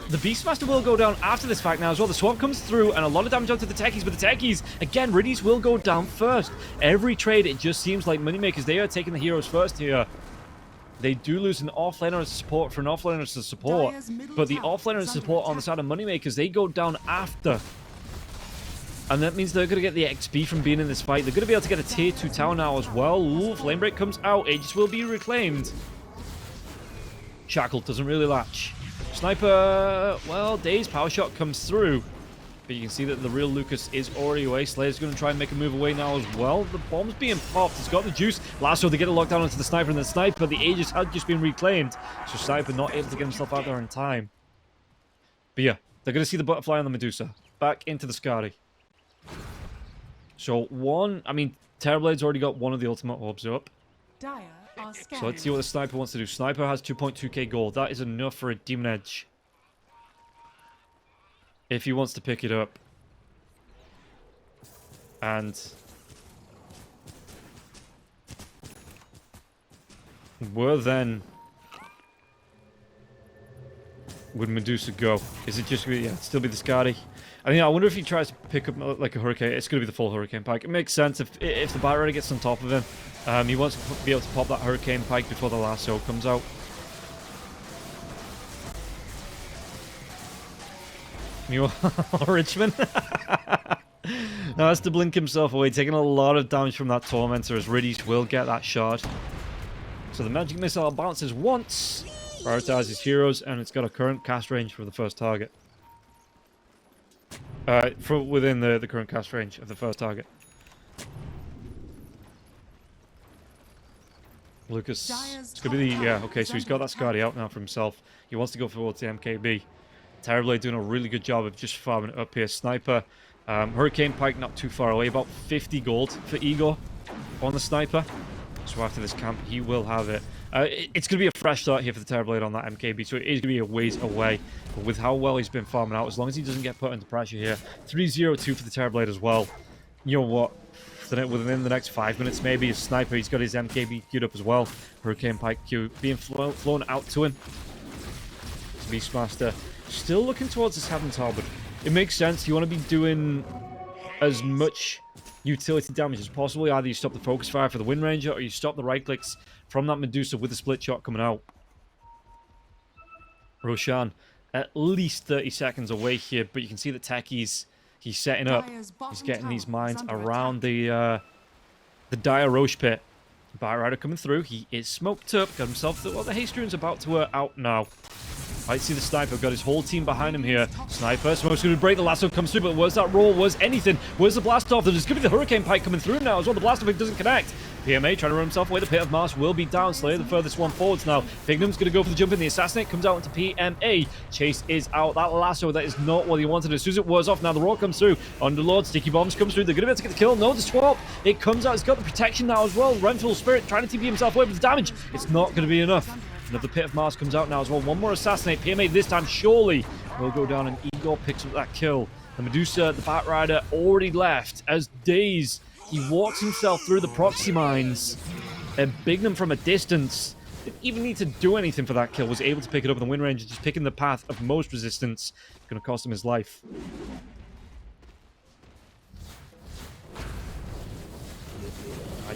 The Beastmaster will go down after this fact now as well. The swamp comes through and a lot of damage onto the techies, but the techies, again, Riddies will go down first. Every trade, it just seems like Moneymakers, they are taking the heroes first here. They do lose an offlaner as support for an offlaner as support, but the offlaner as support on the side of Moneymakers, they go down after. And that means they're going to get the XP from being in this fight. They're going to be able to get a tier 2 tower now as well. Ooh, Flame Break comes out. Aegis will be reclaimed. Shackle doesn't really latch. Sniper, well, Dave's power shot comes through. But you can see that the real Lucas is already away. Slayer's going to try and make a move away now as well. The bomb's being popped. He's got the juice. Lasso, they get a lockdown onto the Sniper, and the Sniper, the Aegis had just been reclaimed. So Sniper not able to get himself out there in time. But yeah, they're going to see the butterfly on the Medusa. Back into the Scary. So Terrorblade's already got one of the ultimate orbs up. Dire are So let's see what the Sniper wants to do. Sniper has 2.2k gold. That is enough for a Demon Edge. If he wants to pick it up. And where then would Medusa go? Is it just going to still be the Scary? I mean, I wonder if he tries to pick up like a Hurricane. It's going to be the full Hurricane Pike. It makes sense if the Bat Rider gets on top of him. He wants to be able to pop that Hurricane Pike before the lasso comes out. Meanwhile, Richmond. Now has to blink himself away, taking a lot of damage from that Tormentor as Riddies will get that shard. So the Magic Missile bounces once, prioritizes heroes, and it's got a current cast range for the first target. From within the current cast range of the first target. Lucas, it's gonna be the, okay, so he's got that Scotty out now for himself. He wants to go towards the MKB. Terrorblade doing a really good job of just farming it up here. Sniper, Hurricane Pike not too far away, about 50 gold for Igor on the Sniper. So after this camp, he will have it. It's going to be a fresh start here for the Terrorblade on that MKB, so it is going to be a ways away. But with how well he's been farming out, as long as he doesn't get put into pressure here, 3-0-2 for the Terrorblade as well. You know what? Within the next 5 minutes, maybe his Sniper, he's got his MKB queued up as well. Hurricane Pike queue being flown out to him. Beastmaster still looking towards his Heaven's Harbor. It makes sense. You want to be doing as much utility damage as possible. Either you stop the focus fire for the Wind Ranger, or you stop the right clicks from that Medusa with the split shot coming out. Roshan at least 30 seconds away here, but you can see that Techie's he's setting up. He's getting these mines around the Dire Roche pit. Bat Rider coming through. He is smoked up. Got himself. Well, the Haste Rune's about to out now. I see the Sniper. Got his whole team behind him here. Sniper. Smoke's going to break. The lasso comes through, but where's that roll? Where's anything? Where's the blast off? There's going to be the Hurricane Pike coming through now as well. The blast off doesn't connect. PMA trying to run himself away. The Pit of Mars will be down. Slayer the furthest one forwards now. Bignum's going to go for the jump in. The Assassinate comes out into PMA. Chase is out. That lasso, that is not what he wanted. As soon as it wears off, now the roar comes through. Underlord, Sticky Bombs comes through. They're going to be able to get the kill. No, the swap. It comes out. It's got the protection now as well. Rental Spirit trying to TP himself away with the damage. It's not going to be enough. Another Pit of Mars comes out now as well. One more Assassinate. PMA this time surely will go down, and Igor picks up that kill. The Medusa, the Bat Rider already left as Daze. He walks himself through the proxy mines and Bignum from a distance. Didn't even need to do anything for that kill. Was able to pick it up, and the Wind Ranger just picking the path of most resistance. It's going to cost him his life.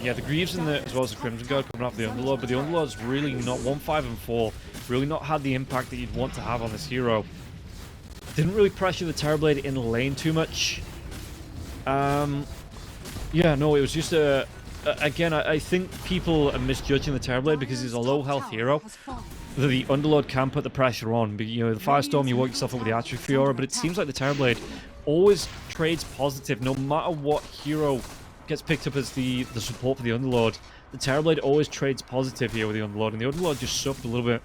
Yeah, the Greaves and as well as the Crimson Guard coming off the Underlord, but the Underlord's really not 1, 5, and 4. Really not had the impact that you'd want to have on this hero. Didn't really pressure the Terrorblade in the lane too much. Yeah, no, it was just again, I think people are misjudging the Terrorblade because he's a low health hero. the Underlord can put the pressure on. But, you know, the Firestorm, you work yourself up with the Archery Fiora, but it seems like the Terrorblade always trades positive, no matter what hero gets picked up as the support for the Underlord. The Terrorblade always trades positive here with the Underlord, and the Underlord just suffered a little bit.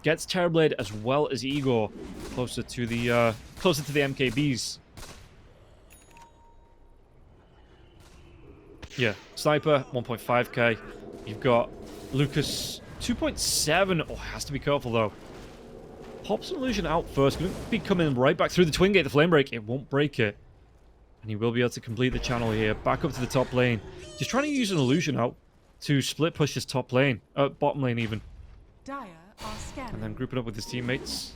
Gets Terrorblade as well as Igor closer to the MKBs. Yeah, Sniper 1.5k. You've got Lucas 2.7. Oh, has to be careful though. Pops an illusion out first. Going to be coming right back through the Twin Gate. The Flame Break, it won't break it. And he will be able to complete the channel here. Back up to the top lane. Just trying to use an illusion out to split push his top lane. Bottom lane even. Dire are scanning. And then group it up with his teammates.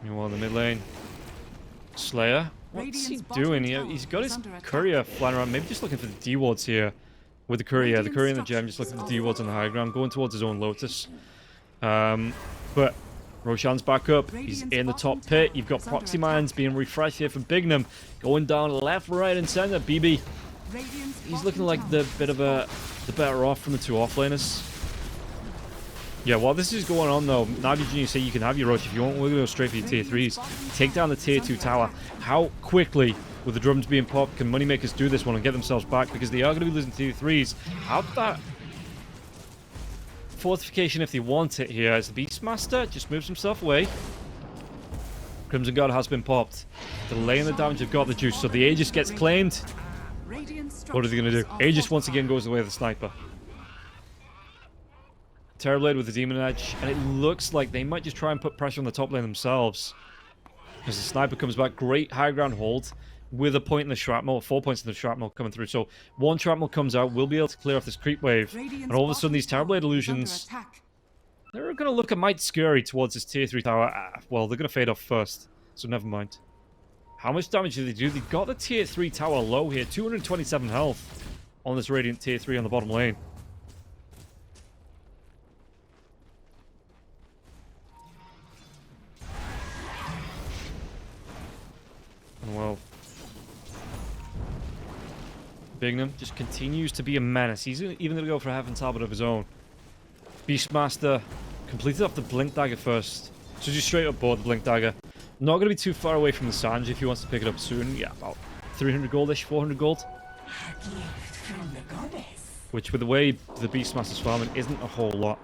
Meanwhile, in the mid lane, Slayer. What's he doing? He's got his courier flying around, maybe just looking for the D-wards here. With the courier, and the gem, just looking for the D-wards on the high ground, going towards his own Lotus. But Roshan's back up. He's in the top pit. You've got Proxy Mines being refreshed here from Bignum. Going down left, right, and center. BB. He's looking like the better off from the two offlaners. Yeah, while this is going on though, Navi Junior say you can have your rush if you want. We're going to go straight for your tier 3s. Take down the tier 2 tower. How quickly, with the drums being popped, can Moneymakers do this one and get themselves back? Because they are going to be losing tier 3s. How that fortification if they want it here as the Beastmaster just moves himself away. Crimson Guard has been popped. Delaying the damage, they've got the juice. So the Aegis gets claimed. What are they going to do? Aegis once again goes away with the Sniper. Terrorblade with the Demon Edge, and it looks like they might just try and put pressure on the top lane themselves. As the Sniper comes back, great high ground hold with a point in the shrapnel, 4 points in the shrapnel coming through. So one shrapnel comes out, we'll be able to clear off this creep wave, and all of a sudden these Terrorblade illusions, they're going to look a mite scary towards this tier 3 tower. Well, they're going to fade off first, so never mind. How much damage do they do? They got the tier 3 tower low here, 227 health on this Radiant tier 3 on the bottom lane. Well, Bignum just continues to be a menace. He's even going to go for a Heaven's Harvest of his own. Beastmaster completed off the Blink Dagger first. So just straight up board the Blink Dagger. Not going to be too far away from the Sanj if he wants to pick it up soon. Yeah, about 300 goldish, 400 gold. Which, with the way the Beastmaster's farming, isn't a whole lot.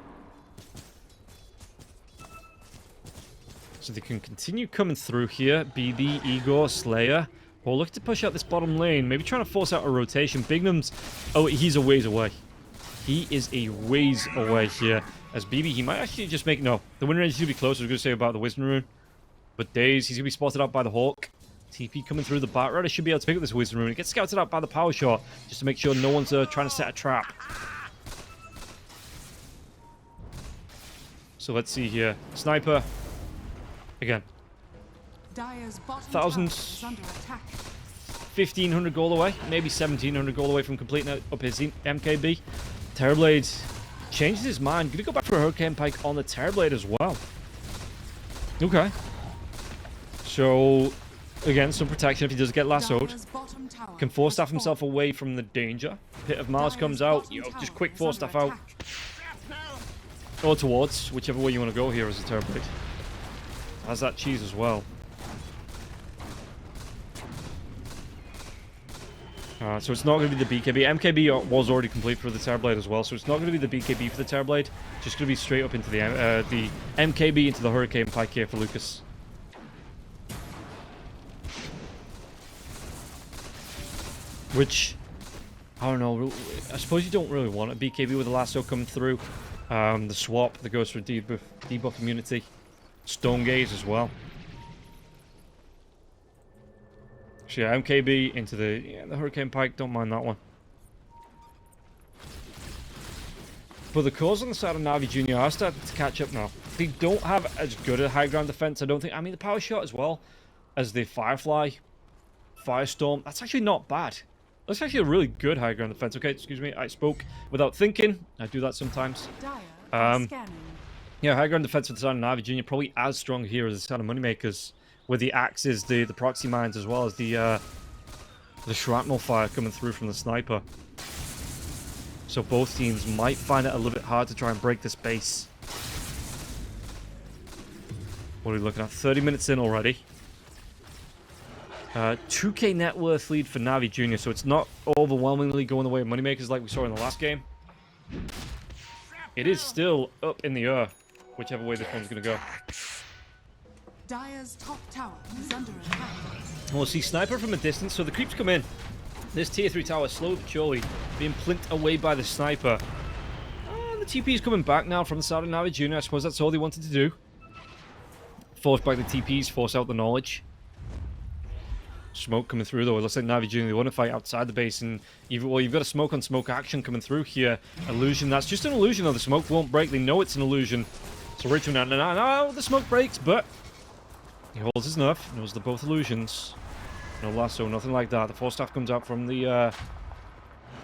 So they can continue coming through here. BB, Igor, Slayer. Well, look to push out this bottom lane. Maybe trying to force out a rotation. Bignum's... Oh, he's a ways away. He is a ways away here. As BB, he might actually just make... No, the win range is going to be close. I was going to say about the Wisdom Rune. But Daze, he's going to be spotted out by the Hawk. TP coming through the Bat Rider should be able to pick up this Wisdom Rune. It gets scouted out by the Power Shot. Just to make sure no one's trying to set a trap. So let's see here. Sniper... Again, thousands, 1,500 gold away, maybe 1,700 gold away from completing up his MKB. Terrorblade changes his mind. Gonna go back for a Hurricane Pike on the Terrorblade as well. Okay. So, again, some protection if he does get lassoed. Can force staff himself away from the danger. Pit of Mars comes out. Just quick force staff out. Or towards, whichever way you want to go here as a Terrorblade. Has that cheese as well. So it's not going to be the BKB. MKB was already complete for the Terrorblade as well, so it's not going to be the BKB for the Terrorblade. Just going to be straight up into the MKB into the Hurricane Pike here for Lucas. Which, I don't know, I suppose you don't really want a BKB with a lasso coming through. The swap that goes for debuff immunity. Stone Gaze as well. So yeah, MKB into the Hurricane Pike, don't mind that one. But the cores on the side of Navi Junior are starting to catch up now. They don't have as good a high ground defense, I don't think. I mean, the Power Shot as well as the Firefly, Firestorm. That's actually not bad. That's actually a really good high ground defense. Okay, excuse me, I spoke without thinking. I do that sometimes. Yeah, high ground defense for the side of Navi Jr. Probably as strong here as the side of Moneymakers. With the axes, the proxy mines, as well as the shrapnel fire coming through from the sniper. So both teams might find it a little bit hard to try and break this base. What are we looking at? 30 minutes in already. 2k net worth lead for Navi Jr., so it's not overwhelmingly going the way of Moneymakers like we saw in the last game. It is still up in the air, whichever way this one's going to go. Dire's top tower is under attack. We'll see Sniper from a distance, so the creeps come in. This tier 3 tower, slowly but surely, being plinked away by the Sniper. The TP is coming back now from the side of Navi Jr. I suppose that's all they wanted to do. Force back the TPs, force out the knowledge. Smoke coming through though. It looks like Navi Jr. they want to fight outside the base, and you've got a smoke on smoke action coming through here. Illusion, that's just an illusion though. The smoke won't break. They know it's an illusion. So Richmond, no, the smoke breaks, but he holds his nerf. Knows they're both illusions. No lasso, nothing like that. The force staff comes out from the.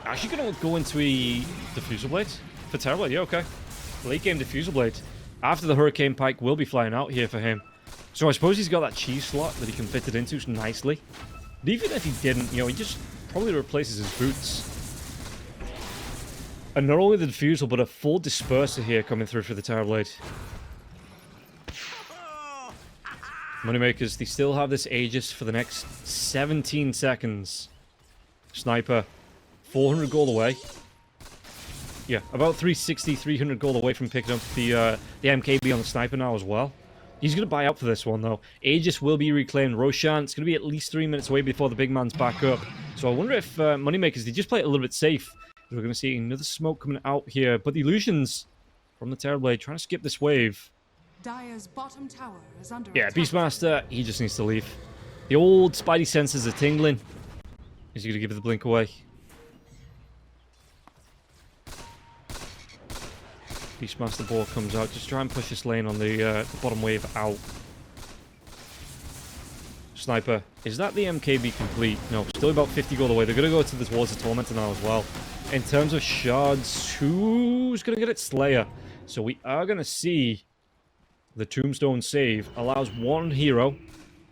Actually, gonna go into a diffusal blade for Terrorblade. Yeah, okay. Late game diffusal blade. After the Hurricane Pike will be flying out here for him. So I suppose he's got that cheese slot that he can fit it into nicely. But even if he didn't, he just probably replaces his boots. And not only the diffusal, but a full disperser here coming through for the Terrorblade. Moneymakers, they still have this Aegis for the next 17 seconds. Sniper, 400 gold away. Yeah, about 360, 300 gold away from picking up the MKB on the Sniper now as well. He's going to buy out for this one, though. Aegis will be reclaimed. Roshan, it's going to be at least 3 minutes away before the big man's back up. So I wonder if Moneymakers, they just play it a little bit safe. We're going to see another smoke coming out here. But the illusions from the Terrorblade trying to skip this wave. Dire's bottom tower is under Yeah, attack. Beastmaster, he just needs to leave. The old Spidey senses are tingling. Is he going to give it the blink away? Beastmaster ball comes out. Just try and push this lane on the bottom wave out. Sniper. Is that the MKB complete? No, still about 50 gold away. They're going to go towards the Tormentor now as well. In terms of shards, who's going to get it? Slayer. So we are going to see the Tombstone save. Allows one hero,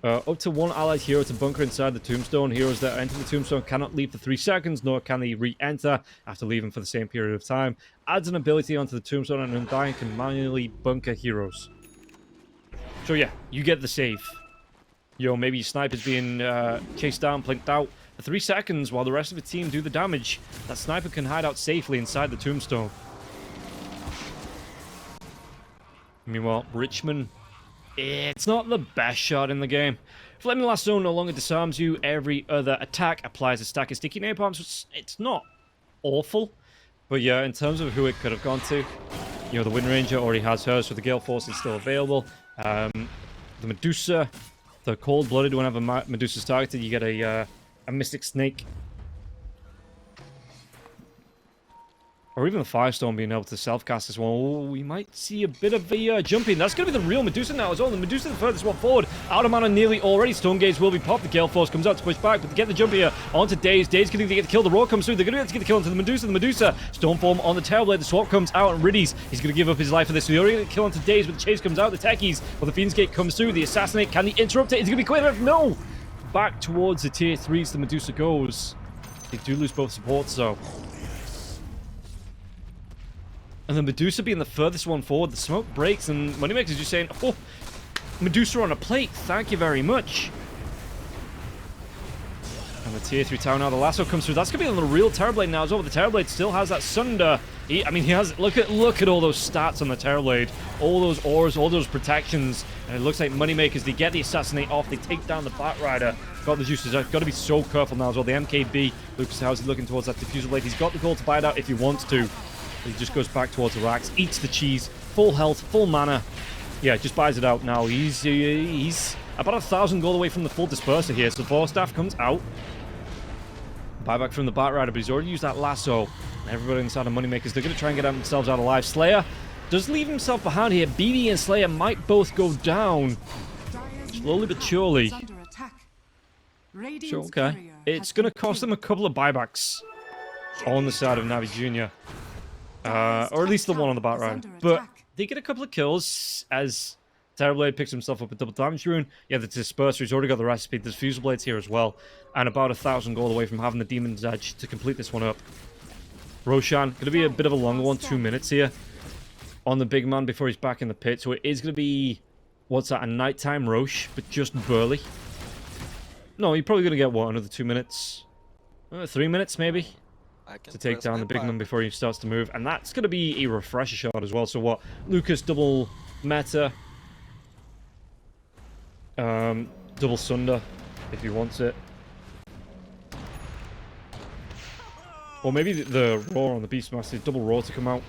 up to one allied hero to bunker inside the Tombstone. Heroes that enter the Tombstone cannot leave for 3 seconds, nor can they re-enter after leaving for the same period of time. Adds an ability onto the Tombstone, and Undying can manually bunker heroes. So yeah, you get the save. Maybe your sniper's being chased down, plinked out for 3 seconds while the rest of the team do the damage. That sniper can hide out safely inside the Tombstone. Meanwhile, Richmond, it's not the best shot in the game. Flaming Lasso no longer disarms you. Every other attack applies a stack of sticky napalms. It's not awful. But yeah, in terms of who it could have gone to, the Wind Ranger already has hers, so the Gale Force is still available. The Medusa, the Cold-Blooded, whenever Medusa's targeted, you get a Mystic Snake. Or even the Firestorm being able to self-cast this one. Oh, we might see a bit of a jumping. That's going to be the real Medusa now as well. The Medusa the furthest one forward. Out of mana nearly already. Stone Gaze will be popped. The Gale Force comes out to push back, but to get the jump here onto Daze. Daze going to get the kill. The Roar comes through. They're going to get the kill onto the Medusa. The Medusa, Stormform on the Terrorblade. The swap comes out and Riddies. He's going to give up his life for this. So they already get the kill onto Daze, but the chase comes out. The Techies, well, the Fiend's Gate comes through. The Assassinate, can he interrupt it? Is it going to be quick enough? No! Back towards the tier 3s, the Medusa goes. They do lose both supports, though. And the Medusa being the furthest one forward, the smoke breaks, and Moneymakers is just saying, oh, Medusa on a plate, thank you very much. And the tier 3 tower now, the lasso comes through. That's going to be on the real Terrorblade now as well. The Terrorblade still has that Sunder. He has, look at all those stats on the Terrorblade. All those auras, all those protections. And it looks like Moneymakers, they get the Assassinate off, they take down the Batrider. Got the juices, got to be so careful now as well. The MKB, Lucas House is looking towards that diffuser blade. He's got the gold to buy it out if he wants to. He just goes back towards the racks, eats the cheese, full health, full mana. Yeah, just buys it out now. He's about 1,000 gold away from the full disperser here. So Force Staff comes out. Buyback from the Batrider, but he's already used that lasso. And everybody inside of Moneymakers, they're going to try and get themselves out alive. Slayer does leave himself behind here. BB and Slayer might both go down. Slowly but surely. So, okay. It's going to cost them a couple of buybacks on the side of Navi Jr. Or at least the one on the Batrider. But they get a couple of kills as Terrorblade picks himself up a double damage rune. Yeah, the Disperser, he's already got the recipe. There's Fusel Blades here as well. And about 1,000 gold away from having the Demon's Edge to complete this one up. Roshan, going to be a bit of a longer one, 2 minutes here on the big man before he's back in the pit. So it is going to be, what's that, a nighttime Roche, but just barely. No, you're probably going to get, what, another 2 minutes? 3 minutes, maybe? To take down the big man before he starts to move. And that's going to be a refresher shot as well. So what? Lucas double meta. Double Sunder, if he wants it. Or maybe the Roar on the Beastmaster, double Roar to come out.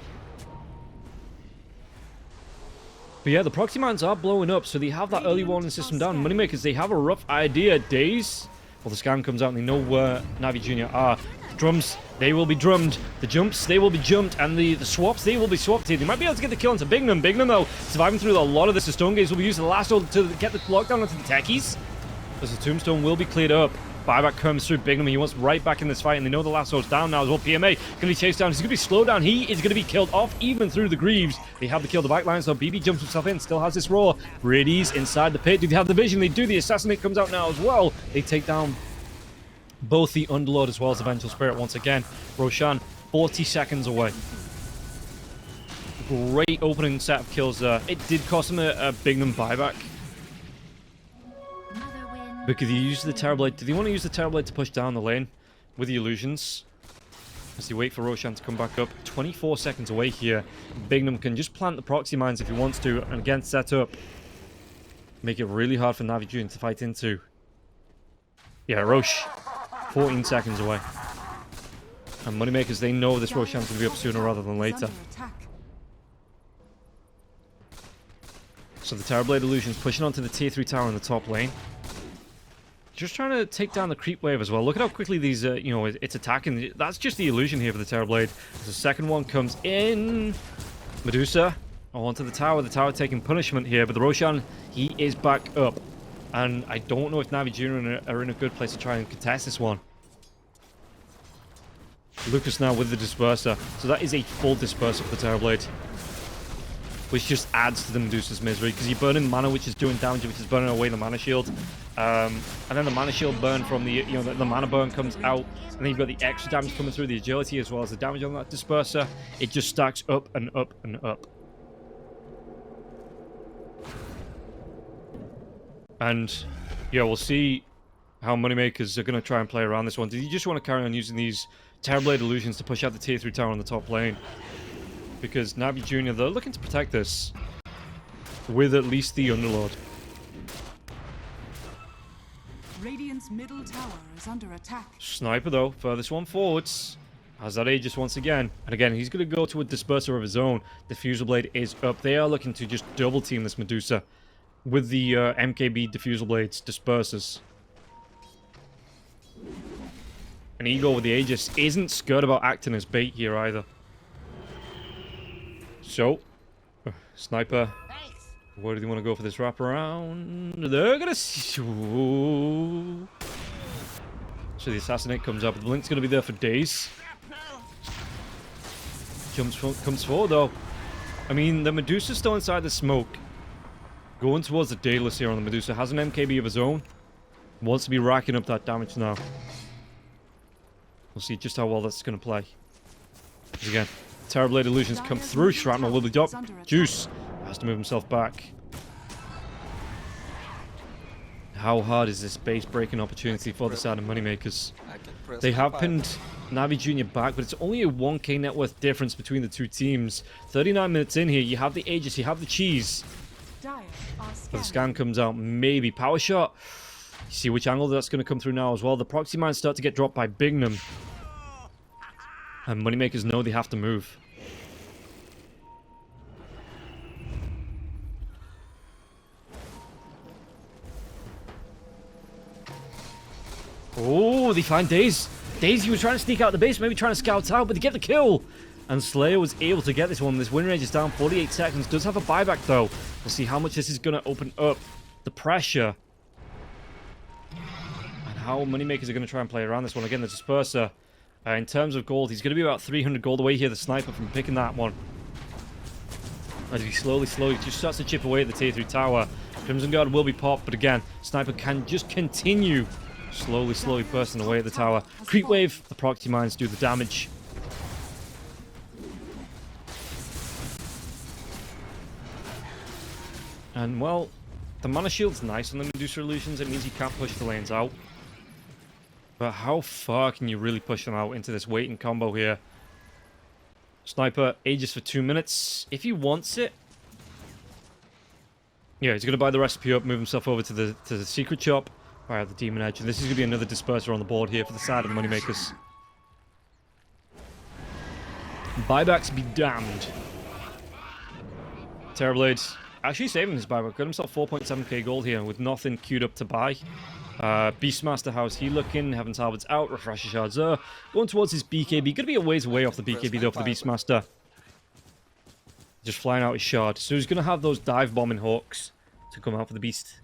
But yeah, the proxy mines are blowing up, so they have that early warning system down. Moneymakers, they have a rough idea. Days. Well, the scan comes out and they know where Navi Jr. are. Drums, they will be drummed. The jumps, they will be jumped. And the swaps, they will be swapped here. They might be able to get the kill onto Bignum. Bignum, though, surviving through a lot of this. The Stone Gaze will be used the last order to get the lockdown onto the techies. As the Tombstone will be cleared up. Buyback comes through Bignum. He wants right back in this fight, and they know the last sword's down now as well. PMA going to be chased down. He's going to be slowed down. He is going to be killed off even through the Greaves. They have to kill the backline, so BB jumps himself in. Still has this Roar. Brady's inside the pit. Do they have the vision? They do. The Assassinate comes out now as well. They take down both the Underlord as well as the Vengeful Spirit once again. Roshan, 40 seconds away. Great opening set of kills there. It did cost him a Bignum buyback. Because he used the Terrorblade. Do they want to use the Terrorblade to push down the lane with the illusions? As they wait for Roshan to come back up. 24 seconds away here. Bignum can just plant the proxy mines if he wants to. And again, set up. Make it really hard for Navi Jr. to fight into. Yeah, Roche. 14 seconds away. And Moneymakers, they know this Roshan's going to be up sooner rather than later. So the Terrorblade illusion's pushing onto the tier 3 tower in the top lane. Just trying to take down the creep wave as well. Look at how quickly these, you know, it's attacking. That's just the illusion here for the Terrorblade. The second one comes in. Medusa onto the tower. The tower taking punishment here, but the Roshan, he is back up. And I don't know if Navi Jr. are in a good place to try and contest this one. Lucas now with the Disperser. So that is a full Disperser for the Terrorblade. Which just adds to the Medusa's misery. Because you're burning mana, which is doing damage, which is burning away the mana shield. And then the mana shield burn from the, you know, the mana burn comes out. And then you've got the extra damage coming through the agility as well as the damage on that Disperser. It just stacks up and up and up. And yeah, we'll see how Moneymakers are going to try and play around this one. Do you just want to carry on using these Terrorblade illusions to push out the tier 3 tower on the top lane? Because Navi Jr., they're looking to protect this with at least the Underlord. Radiant's middle tower is under attack. Sniper, though, furthest one forwards. Has that Aegis once again. And again, he's going to go to a Disperser of his own. The Diffusal Blade is up. They are looking to just double team this Medusa with the MKB Diffusal Blades, Dispersers. And Ego with the Aegis isn't scared about acting as bait here either. So, Sniper, where do they want to go for this wraparound? They're going to... So the Assassinate comes up. The Blink's going to be there for days. Comes forward, though. I mean, the Medusa's still inside the smoke. Going towards the Daedalus here on the Medusa. Has an MKB of his own. Wants to be racking up that damage now. We'll see just how well that's going to play. Because again, Terrorblade illusions come through. Shrapnel will be dropped. Juice has to move himself back. How hard is this base breaking opportunity for the side of Moneymakers? They have pinned Navi Jr. back, but it's only a 1k net worth difference between the two teams. 39 minutes in here, you have the Aegis, you have the cheese. But the scan comes out, maybe. Power shot. You see which angle that's going to come through now as well. The proxy mines start to get dropped by Bignum. And Moneymakers know they have to move. Oh, they find Daze. Daze, he was trying to sneak out the base, maybe trying to scout out, but they get the kill. And Slayer was able to get this one. This win range is down 48 seconds. Does have a buyback, though. We'll see how much this is going to open up the pressure. And how Moneymakers are going to try and play around this one. Again, the Disperser. In terms of gold, he's going to be about 300 gold away here, the Sniper, from picking that one. As he slowly just starts to chip away at the tier 3 tower. Crimson Guard will be popped, but again, Sniper can just continue slowly bursting away at the tower. Creep Wave, the proxy mines do the damage. And, well, the mana shield's nice on the Medusa illusions. It means you can't push the lanes out. But how far can you really push them out into this waiting combo here? Sniper ages for 2 minutes. If he wants it... Yeah, he's going to buy the recipe up, move himself over to the secret shop, buy out the Demon Edge. And this is going to be another disperser on the board here for the side of the Moneymakers. Buybacks be damned. Terrorblade actually saving his buyback. Got himself 4.7k gold here with nothing queued up to buy. Beastmaster, how's he looking? Heaven's Halberds out. Refresher Shards are going towards his BKB. Gonna be a ways away off the BKB though for the Beastmaster. Just flying out his shard. So he's gonna have those dive bombing hawks to come out for the beast.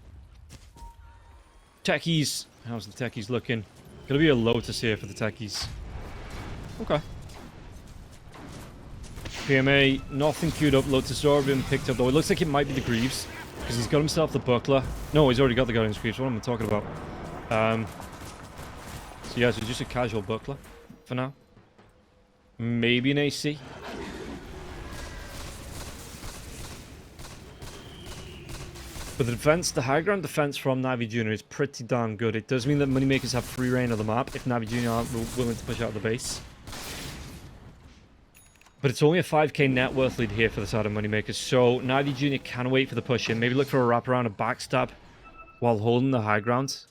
Techies. How's the techies looking? Gonna be a Lotus here for the techies. Okay. PMA, nothing queued up. Lotus already been picked up though. It looks like it might be the Greaves. Because he's got himself the Buckler. No, he's already got the Guardian's Greaves. What am I talking about? So yeah, so just a casual Buckler for now. Maybe an AC. But the defense, the high ground defense from Navi Jr. is pretty darn good. It does mean that Moneymakers have free reign of the map if Navi Jr. aren't willing to push out of the base. But it's only a 5k net worth lead here for the side of Moneymakers, so Navi Jr. can wait for the push in. Maybe look for a wraparound, a backstab, while holding the high ground.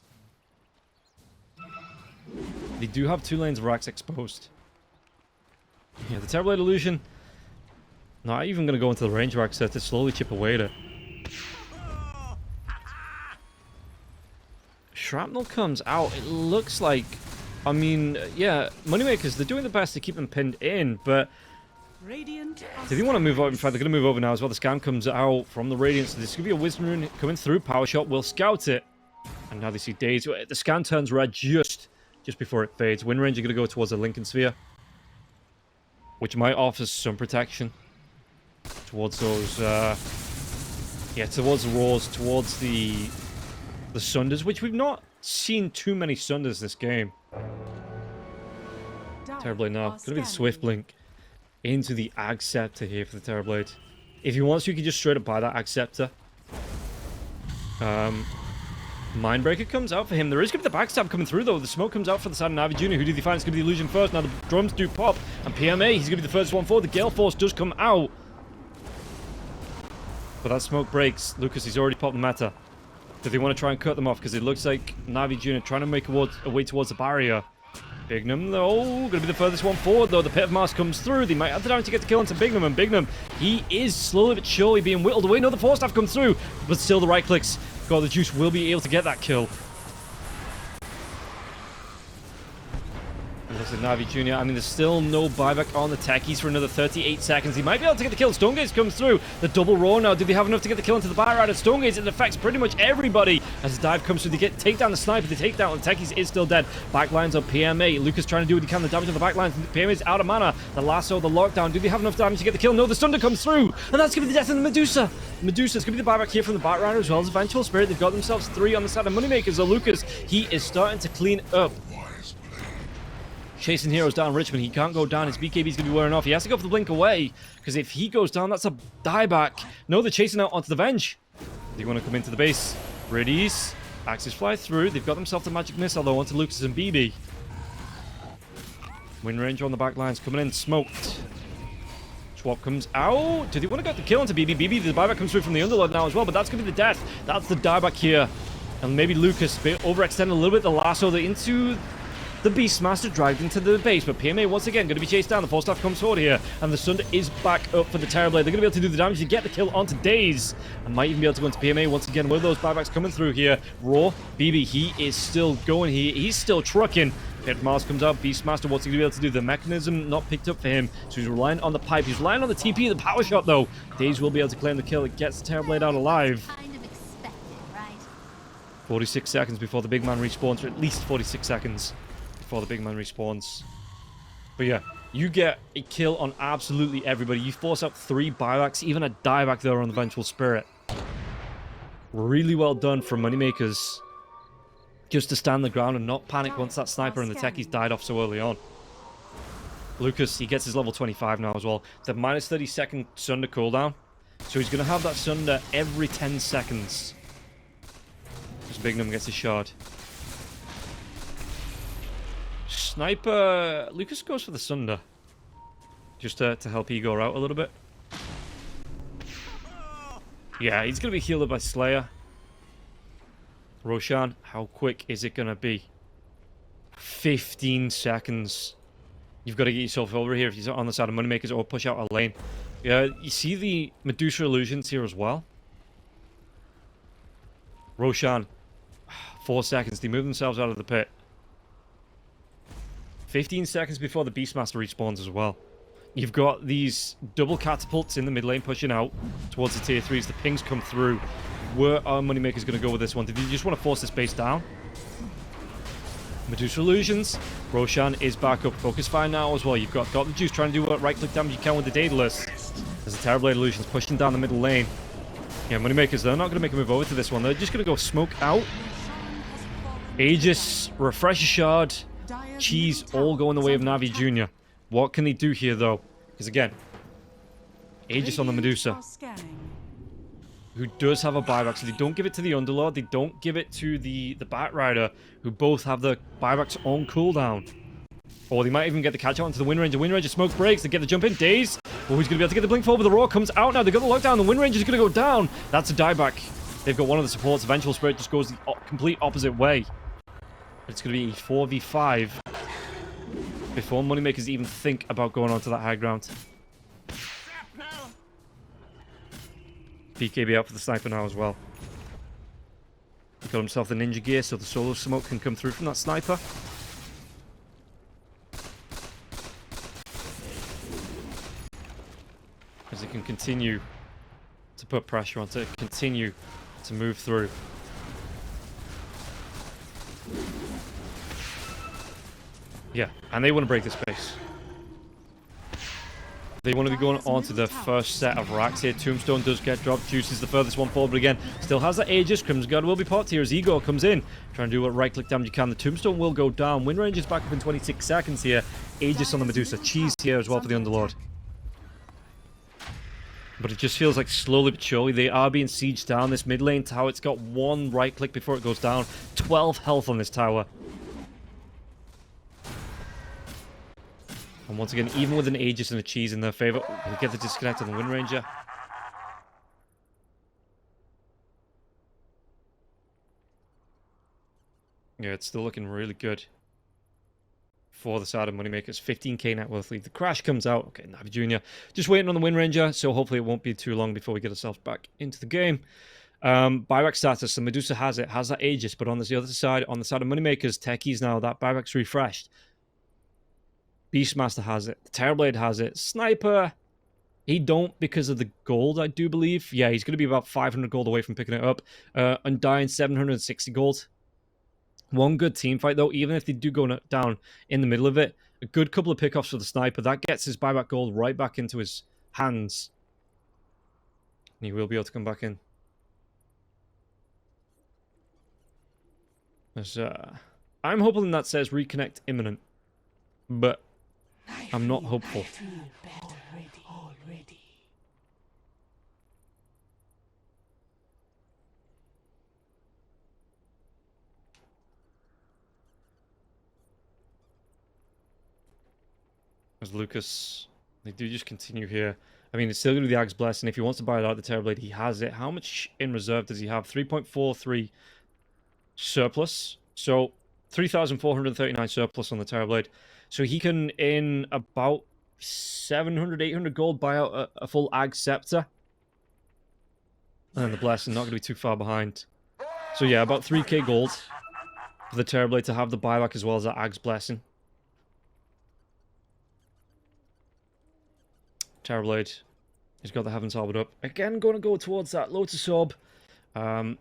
They do have 2 lanes of racks exposed. Yeah, the Terrorblade Illusion, not even going to go into the range rack set to slowly chip away at it. Shrapnel comes out. It looks like, I mean, yeah, Moneymakers, they're doing the best to keep them pinned in, but Radiant do they want to move over? In fact, they're going to move over now as well. The scan comes out from the Radiant, so this could be a Wisdom Rune coming through. Power Shot will scout it. And now they see Daze. The scan turns red just before it fades. Wind Range are going to go towards the Lincoln Sphere, which might offer some protection towards those, yeah, towards the Roars, towards the Sunders, which we've not seen too many Sunders this game. Terrorblade now. Going to be the Swift Blink into the Ag Scepter here for the Terrorblade. If he wants to, you can just straight up buy that Ag Scepter. Mindbreaker comes out for him. There is going to be the backstab coming through, though. The smoke comes out for the side of Navi Jr. Who do they find? It's going to be the Illusion first. Now the drums do pop. And PMA, he's going to be the first one forward. The Gale Force does come out. But that smoke breaks. Lucas, he's already popped the meta. Do they want to try and cut them off? Because it looks like Navi Jr. trying to make a way towards the barrier. Bignum, though, going to be the furthest one forward, though. The Pit of Mars comes through. They might have the time to get the kill onto Bignum, and Bignum, he is slowly but surely being whittled away. No, the Force Staff comes through, but still the right clicks. God, the Juice will be able to get that kill. And looks like Navi Jr. I mean, there's still no buyback on the techies for another 38 seconds. He might be able to get the kill. Stonegaze comes through. The double roar now. Do they have enough to get the kill into the Buy Rider? Stonegaze, it affects pretty much everybody. As the dive comes through, they take down the sniper. The takedown on the techies is still dead. Backlines on PMA. Lucas trying to do what he can. The damage on the backlines. PMA is out of mana. The lasso, the lockdown. Do they have enough damage to get the kill? No, the Thunder comes through. And that's going to be the death of the Medusa. Medusa's going to be the buyback here from the Bat Rider as well as Eventual Spirit. They've got themselves 3 on the side of Moneymakers. So Lucas, he is starting to clean up. Chasing heroes down Richmond. He can't go down. His BKB's going to be wearing off. He has to go for the blink away. Because if he goes down, that's a dieback. No, they're chasing out onto the Venge. They want to come into the base. Riddies. Axes fly through. They've got themselves the magic missile though onto Lucas and BB. Wind Ranger on the back lines coming in. Smoked. Swap comes out. Do they want to get the kill onto BB? BB, the buyback comes through from the Underlord now as well. But that's going to be the death. That's the dieback here. And maybe Lucas overextended a little bit the lasso into the Beastmaster, dragged into the base, but PMA once again going to be chased down. The Force Staff comes forward here, and the Sunder is back up for the Terrorblade. They're going to be able to do the damage to get the kill onto Daze, and might even be able to go into PMA once again. One of those buybacks coming through here. Raw, BB, he is still going here. He's still trucking. Pit of Mars comes out. Beastmaster, what's he going to be able to do? The mechanism not picked up for him, so he's relying on the pipe. He's relying on the TP, the power shot, though. Daze will be able to claim the kill. It gets the Terrorblade out alive. Kind of expected, right? 46 seconds before the big man respawns, or at least 46 seconds before the big man respawns. But yeah, You get a kill on absolutely everybody. You force out 3 buybacks, even a dieback there on the Vengeful Spirit. Really well done from Moneymakers. Just to stand the ground and not panic once that sniper and the techies died off so early on. Lucas, he gets his level 25 now as well. The minus 30-second Sunder cooldown. So he's going to have that Sunder every 10 seconds. As Bignum gets his shard. Sniper... Lucas goes for the Sunder. Just to help Igor out a little bit. Yeah, he's going to be healed up by Slayer. Roshan, how quick is it going to be? 15 seconds. You've got to get yourself over here if you're on the side of Moneymakers or push out a lane. Yeah, you see the Medusa illusions here as well? Roshan, 4 seconds. They move themselves out of the pit. 15 seconds before the Beastmaster respawns as well. You've got these double catapults in the mid lane pushing out towards the tier 3s. The pings come through. Where are Moneymakers going to go with this one? Did you just want to force this base down? Medusa illusions. Roshan is back up. Focus fire now as well. You've got the juice trying to do what right click damage you can with the Daedalus. There's the Terrorblade illusions pushing down the middle lane. Yeah, Moneymakers, they're not going to make a move over to this one. They're just going to go smoke out. Aegis, Refresher Shard, Cheese, all going the way of Navi Jr. What can they do here, though? Because, again, Aegis on the Medusa, who does have a buyback. So they don't give it to the Underlord. They don't give it to the Batrider, who both have the buybacks on cooldown. Or they might even get the catch out onto the Wind Ranger. Wind Ranger smoke breaks. They get the jump in. Daze. Oh, he's going to be able to get the blink forward, but the Roar comes out now. They've got the lockdown. The Wind Ranger's going to go down. That's a dieback. They've got one of the supports. Vengeful Spirit just goes the complete opposite way. It's going to be a 4v5 before Moneymakers even think about going onto that high ground. BKB out for the sniper now as well. He got himself the ninja gear so the solo smoke can come through from that sniper. As he can continue to put pressure on, to continue to move through. Yeah, and they want to break this base. They want to be going on to the first set of racks here. Tombstone does get dropped. Juice is the furthest one forward, but again, still has that Aegis. Crimson Guard will be popped here as Igor comes in. Trying to do what right-click damage you can. The Tombstone will go down. Wind Ranger's back up in 26 seconds here. Aegis on the Medusa. Cheese here as well for the Underlord. But it just feels like slowly but surely they are being sieged down. This mid lane tower, it's got one right-click before it goes down. 12 health on this tower. And once again, even with an Aegis and a Cheese in their favor, we get the disconnect on the Wind Ranger. Yeah, it's still looking really good for the side of Moneymakers. 15k net worth lead. The crash comes out. Okay, Navi Jr. just waiting on the Wind Ranger, so hopefully it won't be too long before we get ourselves back into the game. Buyback status. The Medusa has it, has that Aegis, but on the other side, on the side of Moneymakers, Techies now, that buyback's refreshed. Beastmaster has it. The Terrorblade has it. Sniper, he don't because of the gold, I do believe. Yeah, he's going to be about 500 gold away from picking it up. Undying, 760 gold. One good team fight, though, even if they do go down in the middle of it. A good couple of pickoffs for the Sniper. That gets his buyback gold right back into his hands. And he will be able to come back in. As, I'm hoping that says reconnect imminent. But I'm not hopeful. As Lucas, they do just continue here. I mean, it's still going to be the Axe Blessing. If he wants to buy it out, the Terrorblade, he has it. How much in reserve does he have? 3.43 surplus. So 3,439 surplus on the Terrorblade. So he can, in about 700, 800 gold, buy out a full Ag Scepter. And then the Blessing, not going to be too far behind. So yeah, about 3k gold for the Terrorblade to have the buyback as well as that Ag's Blessing. Terrorblade, he's got the Heavens Harbored up. Again, going to go towards that Lotus Orb. Already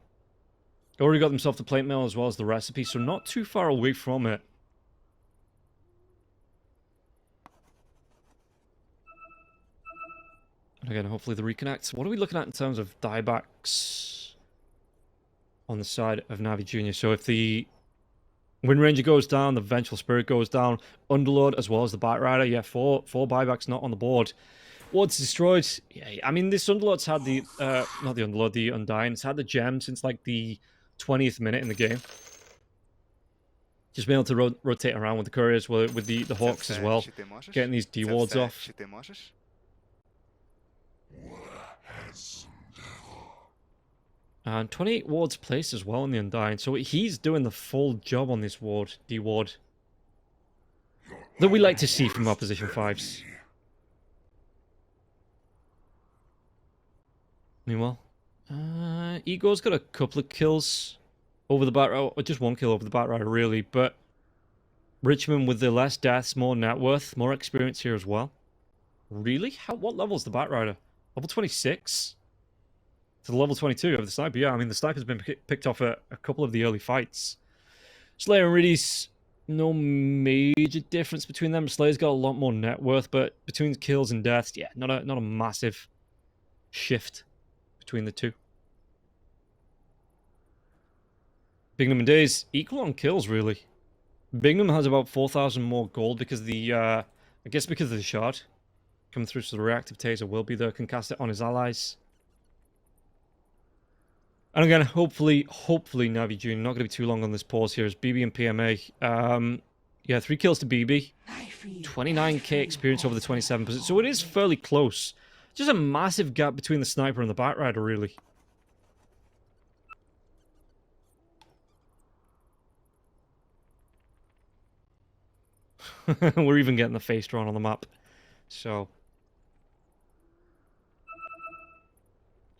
got himself the plate mail as well as the recipe, so not too far away from it. And again, hopefully the reconnects. What are we looking at in terms of diebacks on the side of Navi Junior? So if the Wind Ranger goes down, the Vengeful Spirit goes down, Underlord as well as the Batrider. Yeah, four buybacks not on the board. Ward's destroyed. Yeah, I mean, this Underlord's had the, not the Underlord, the Undying. It's had the gem since like the 20th minute in the game. Just being able to rotate around with the couriers, with the Hawks as well. Getting these D-wards off. And 28 wards placed as well in the Undying. So he's doing the full job on this ward, D-ward. That we like to see from our position 5s. Meanwhile, Igor's got a couple of kills over the Batrider, or just one kill over the Batrider really, but Richmond with the less deaths, more net worth, more experience here as well. Really? What level's the Batrider? Level 26? To the level 22 of the Sniper. Yeah, I mean, the Sniper's been picked off at a couple of the early fights. Slayer and Riddy's, no major difference between them. Slayer's got a lot more net worth, but between kills and deaths, yeah, not a massive shift between the two. Bingham and Days equal on kills, really. Bingham has about 4,000 more gold because of the, I guess because of the shard. Coming through, so the reactive taser will be there, can cast it on his allies. And again, hopefully Navi Junior, not going to be too long on this pause here, as BB and PMA. Yeah, 3 kills to BB. 29k experience over the 27%, so it is fairly close. Just a massive gap between the Sniper and the Batrider, really. We're even getting the face drawn on the map. So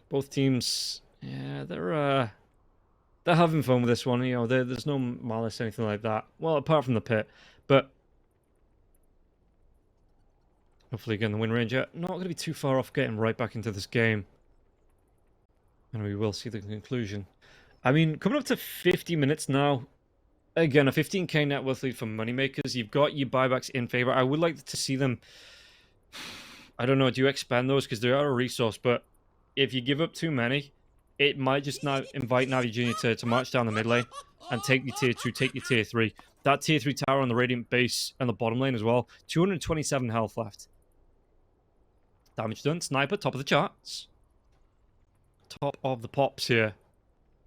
both teams, yeah, they're having fun with this one. You know, there's no malice, anything like that. Well, apart from the pit, but hopefully, again, the Wind Ranger not going to be too far off getting right back into this game. And we will see the conclusion. I mean, coming up to 50 minutes now. Again, a 15k net worth lead for Moneymakers. You've got your buybacks in favor. I would like to see them... I don't know, do you expand those? Because they are a resource, but if you give up too many, it might just now invite Navi Junior to march down the mid lane and take your tier 2, take your tier 3. That tier 3 tower on the Radiant base and the bottom lane as well. 227 health left. Damage done. Sniper, top of the charts. Top of the pops here.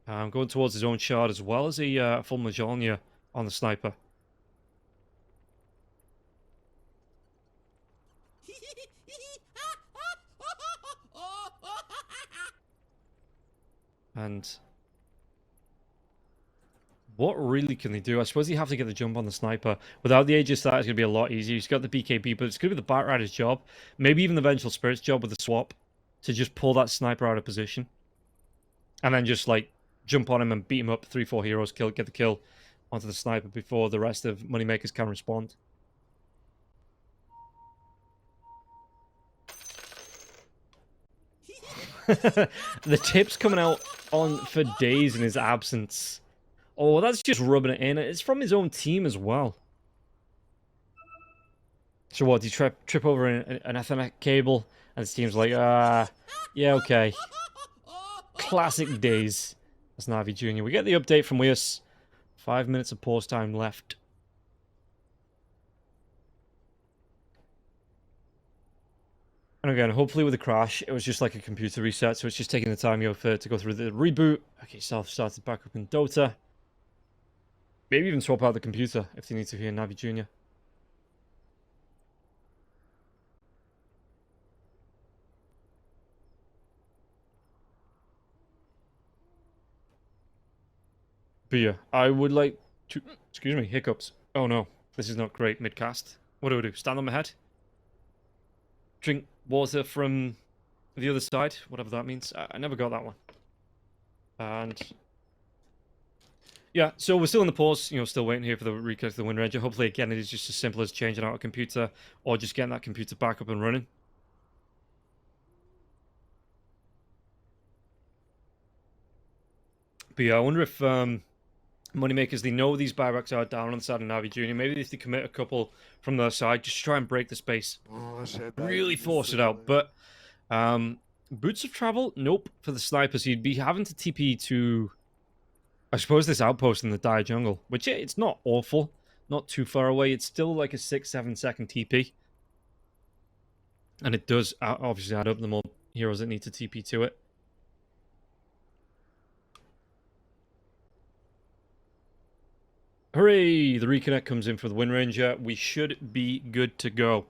Going towards his own shard as well as a full Majonia on the Sniper. And what really can they do? I suppose you have to get the jump on the Sniper. Without the Aegis, that is going to be a lot easier. He's got the BKB, but it's going to be the Batrider's job. Maybe even the Vengeful Spirit's job with the swap to just pull that Sniper out of position. And then just, like, jump on him and beat him up. 3-4 heroes, get the kill onto the Sniper before the rest of Moneymakers can respond. The tip's coming out on for days in his absence. Oh, that's just rubbing it in. It's from his own team as well. So what, do you trip over an Ethernet cable? And his team's like, yeah, okay. Classic days. That's Navi Junior. We get the update from Weus. 5 minutes of pause time left. And again, hopefully with the crash, it was just like a computer reset, so it's just taking the time to go through the reboot. Okay, self-started back up in Dota. Maybe even swap out the computer if they need to here in Navi Junior. But yeah, I would like to... Excuse me, hiccups. Oh no, this is not great mid-cast. What do I do? Stand on my head? Drink water from the other side? Whatever that means. I never got that one. And... yeah, so we're still in the pause. You know, still waiting here for the reconnect of the Wind Ranger. Hopefully, again, it is just as simple as changing out a computer or just getting that computer back up and running. But yeah, I wonder if... Moneymakers, they know these buybacks are down on the side of Navi Junior. Maybe if they commit a couple from their side, just try and break the space. Really force it out. But Boots of travel? Nope. For the snipers, you'd be having to TP to, I suppose, this outpost in the dire jungle, which it's not awful. Not too far away. It's still like a 6-7 second TP. And it does obviously add up the more heroes that need to TP to it. Hooray! The reconnect comes in for the Wind Ranger. We should be good to go.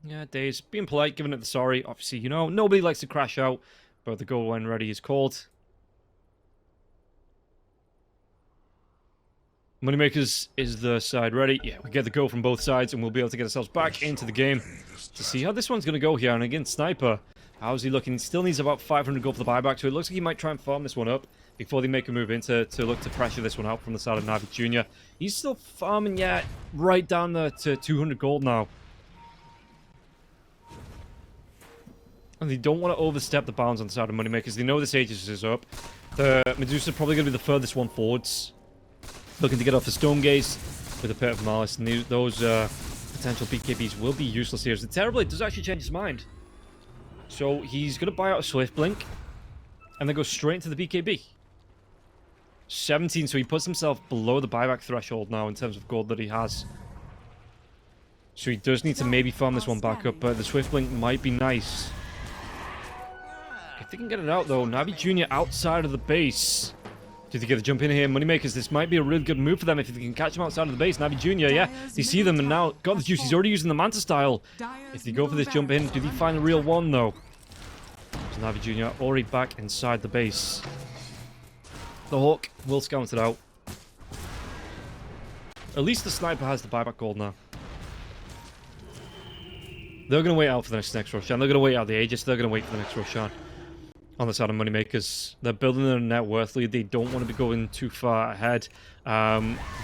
Yeah, Days. Being polite, giving it the sorry. Obviously, you know, nobody likes to crash out, but the goal when ready is called. Moneymakers is the side ready. Yeah, we get the go from both sides, and we'll be able to get ourselves back into the game to see how this one's going to go here. And again, Sniper, how's he looking? He still needs about 500 gold for the buyback, so it looks like he might try and farm this one up before they make a move in to look to pressure this one out from the side of Navi Jr. He's still farming, yeah, right down there to 200 gold now. And they don't want to overstep the bounds on the side of Moneymakers. They know this Aegis is up. The Medusa's probably going to be the furthest one forwards. Looking to get off the Stone Gaze with a Pit of Malice. And those potential BKBs will be useless here. As the Terrorblade does actually change his mind. So he's going to buy out a Swift Blink. And then go straight into the BKB. 17, so he puts himself below the buyback threshold now in terms of gold that he has. So he does need to maybe farm this one back up, but the Swift Blink might be nice. If they can get it out though, Navi Jr. outside of the base. Do they get the jump in here? Moneymakers, this might be a really good move for them if they can catch him outside of the base. Navi Jr., yeah, they see them and now got the juice. He's already using the Manta style. If they go for this jump in, do they find the real one though? So Navi Jr. already back inside the base. The Hawk will scout it out. At least the Sniper has the buyback gold now. They're going to wait out for the next Roshan. They're going to wait out the Aegis. They're going to wait for the next Roshan. On the side of Moneymakers. They're building their net worth lead. They don't want to be going too far ahead.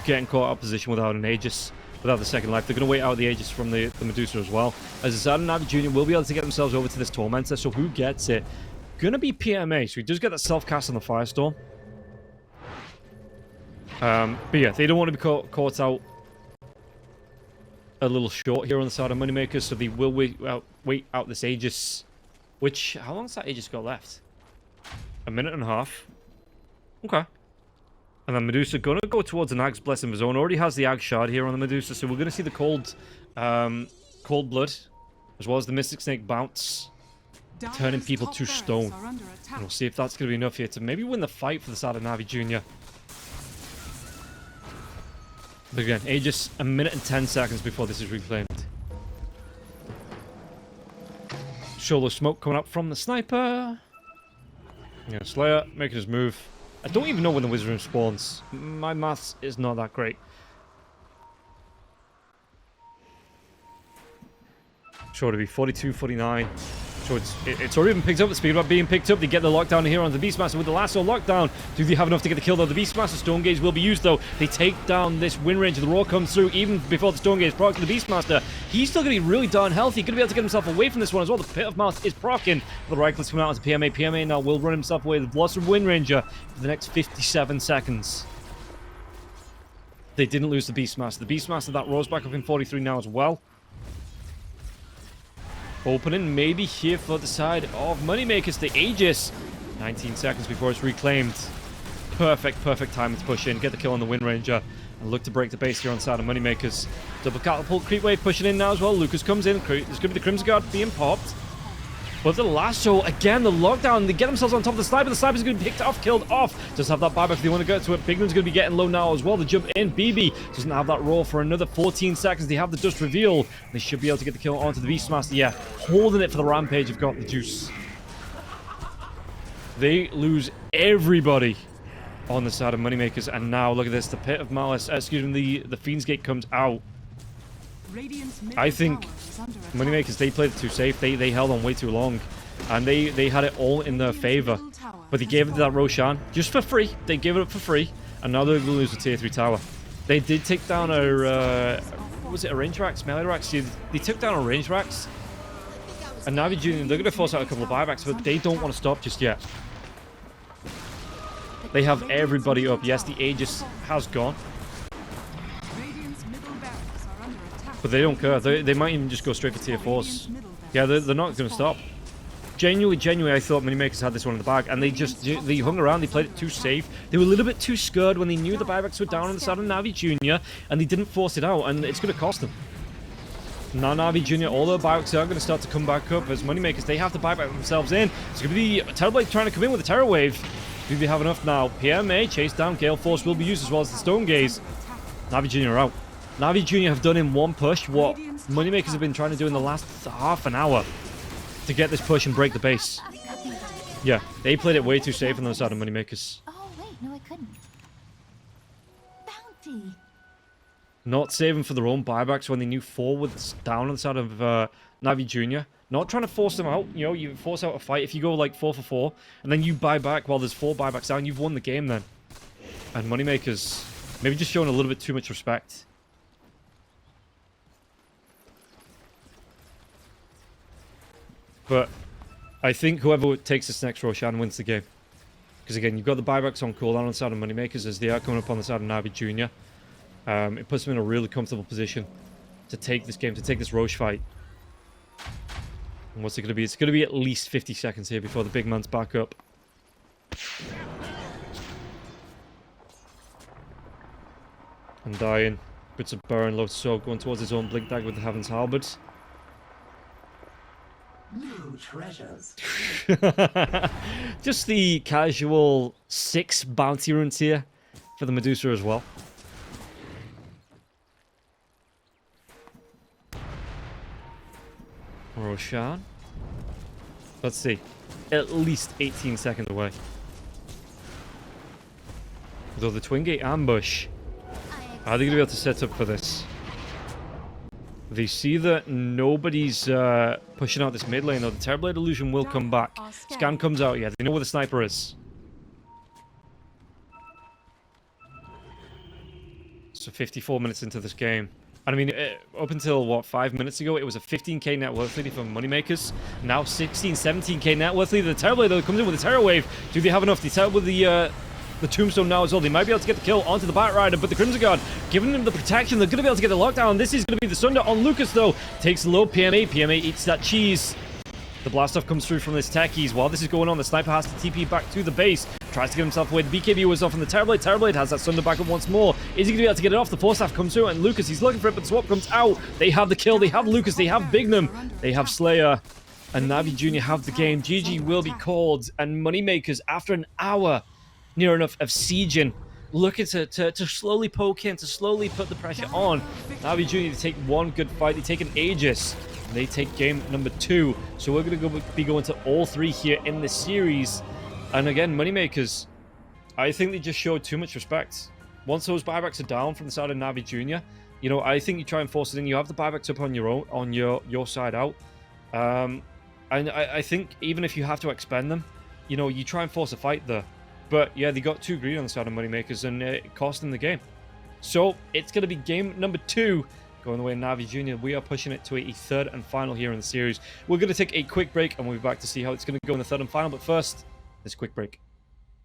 Getting caught out of position without an Aegis. Without the second life. They're going to wait out the Aegis from the Medusa as well. As the side of Navi Jr. will be able to get themselves over to this Tormentor. So who gets it? Going to be PMA. So he does get that self-cast on the Firestorm. But yeah, they don't want to be caught out a little short here on the side of Moneymakers, so they will wait out this Aegis. Which, how long's that Aegis got left? A minute and a half. Okay. And then Medusa going to go towards an Ag's Blessing of his own. Already has the Ag Shard here on the Medusa, so we're going to see the Cold Blood, as well as the Mystic Snake bounce, turning people to stone. And we'll see if that's going to be enough here to maybe win the fight for the side of Navi Jr. But again, Aegis, a minute and 10 seconds before this is reclaimed. Solo smoke coming up from the Sniper. Yeah, Slayer making his move. I don't even know when the Wizard Room spawns. My maths is not that great. Sure to be 42, 49. So it's already been picked up. The speed up being picked up. They get the lockdown here on the Beastmaster with the lasso lockdown. Do they have enough to get the kill though? The Beastmaster Stone Gaze will be used though. They take down this Wind Ranger. The Roar comes through even before the Stone Gaze procs the Beastmaster. He's still going to be really darn healthy. Going to be able to get himself away from this one as well. The Pit of Malice is proccing. The right click's coming out as PMA. PMA now will run himself away. The Blossom Wind Ranger for the next 57 seconds. They didn't lose the Beastmaster. The Beastmaster that rose back up in 43 now as well. Opening maybe here for the side of Moneymakers. The Aegis. 19 seconds before it's reclaimed. Perfect time to push in. Get the kill on the Wind Ranger. And look to break the base here on the side of Moneymakers. Double catapult creep wave pushing in now as well. Lucas comes in. There's going to be the Crimson Guard being popped. But the lasso, again, the lockdown. They get themselves on top of the Sniper. The Sniper's going to be picked off, killed off. Just have that buyback if they want to get to it. Bigman's going to be getting low now as well. The jump in. BB doesn't have that roll for another 14 seconds. They have the dust reveal. They should be able to get the kill onto the Beastmaster. Yeah, holding it for the Rampage have got the juice. They lose everybody on the side of Moneymakers. And now, look at this. The Pit of Malice, excuse me, the Fiend's Gate comes out. I think Moneymakers, they played it too safe. They held on way too long. And they had it all in their favor. But they gave it to that Roshan just for free. They gave it up for free. And now they're going to lose the tier 3 tower. They did take down a... what was it? A range racks? Melee racks? They took down a range racks. And Navi Jr., they're going to force out a couple of buybacks. But they don't want to stop just yet. They have everybody up. Yes, the Aegis has gone. But they don't care. They might even just go straight for tier 4s. Yeah, they're not going to stop. Genuinely, I thought MoneyMakers had this one in the bag, and they hung around. They played it too safe. They were a little bit too scared when they knew the buybacks were down on the side of Navi Junior, and they didn't force it out, and it's going to cost them. Now Navi Junior, all their buybacks are going to start to come back up as MoneyMakers. They have to buy back themselves in. It's going to be Terrorblade trying to come in with a Terror Wave. Do they have enough now? PMA chase down. Gale Force will be used as well as the Stone Gaze. Navi Junior are out. Navi Junior have done in one push what MoneyMakers have been trying to do in the last half an hour to get this push and break the base. Yeah, they played it way too safe on the side of MoneyMakers. Oh, wait, no, I couldn't. Bounty. Not saving for their own buybacks when they knew forwards down on the side of Navi Junior. Not trying to force them out. You know, you force out a fight. If you go like 4 for 4, and then you buy back while there's 4 buybacks down, you've won the game then. And MoneyMakers maybe just showing a little bit too much respect. But I think whoever takes this next Roshan wins the game. Because again, you've got the buybacks on cooldown on the side of MoneyMakers as they are coming up on the side of Navi Junior. It puts them in a really comfortable position to take this game, to take this Roche fight. And what's it going to be? It's going to be at least 50 seconds here before the big man's back up. And dying. Bits of Baron, Lotus Sword going towards his own Blink Dagger with the Heaven's Halberd. New treasures. Just the casual 6 bounty runes here for the Medusa as well. Roshan. Let's see. At least 18 seconds away. Though the Twin Gate ambush, are they going to be able to set up for this? They see that nobody's pushing out this mid lane, though. The Terrorblade illusion will come back. Scan comes out, yeah. They know where the sniper is. So 54 minutes into this game. And I mean, up until, what, 5 minutes ago, it was a 15k net worth lead for MoneyMakers. Now 16, 17k net worth lead. The Terrorblade, though, comes in with a Terror Wave. Do they have enough? They with the Tombstone now as well. They might be able to get the kill onto the Batrider, but the Crimson Guard giving them the protection. They're going to be able to get the lockdown. This is going to be the Sunder on Lucas, though. Takes the low PMA. PMA eats that cheese. The blast off comes through from this techies. While this is going on, the sniper has to TP back to the base. Tries to get himself away. The BKB was off on the Terrorblade. Terrorblade has that Sunder back up once more. Is he going to be able to get it off? The Force Staff comes through, and Lucas, he's looking for it, but the swap comes out. They have the kill. They have Lucas. They have Bignum. They have Slayer. And Navi Junior have the game. GG will be called. And MoneyMakers, after an hour near enough of sieging, looking to slowly poke in, to slowly put the pressure on. Navi Junior, they take one good fight. They take an Aegis. And they take game number 2. So we're going to be going to all 3 here in this series. And again, MoneyMakers, I think they just showed too much respect. Once those buybacks are down from the side of Navi Junior, you know, I think you try and force it in. You have the buybacks up on your own, on your side out. And I think even if you have to expend them, you know, you try and force a fight there. But yeah, they got too greedy on the side of MoneyMakers, and it cost them the game. So it's going to be game number 2 going the way of Navi Junior. We are pushing it to a 3rd and final here in the series. We're going to take a quick break, and we'll be back to see how it's going to go in the 3rd and final. But first, this quick break.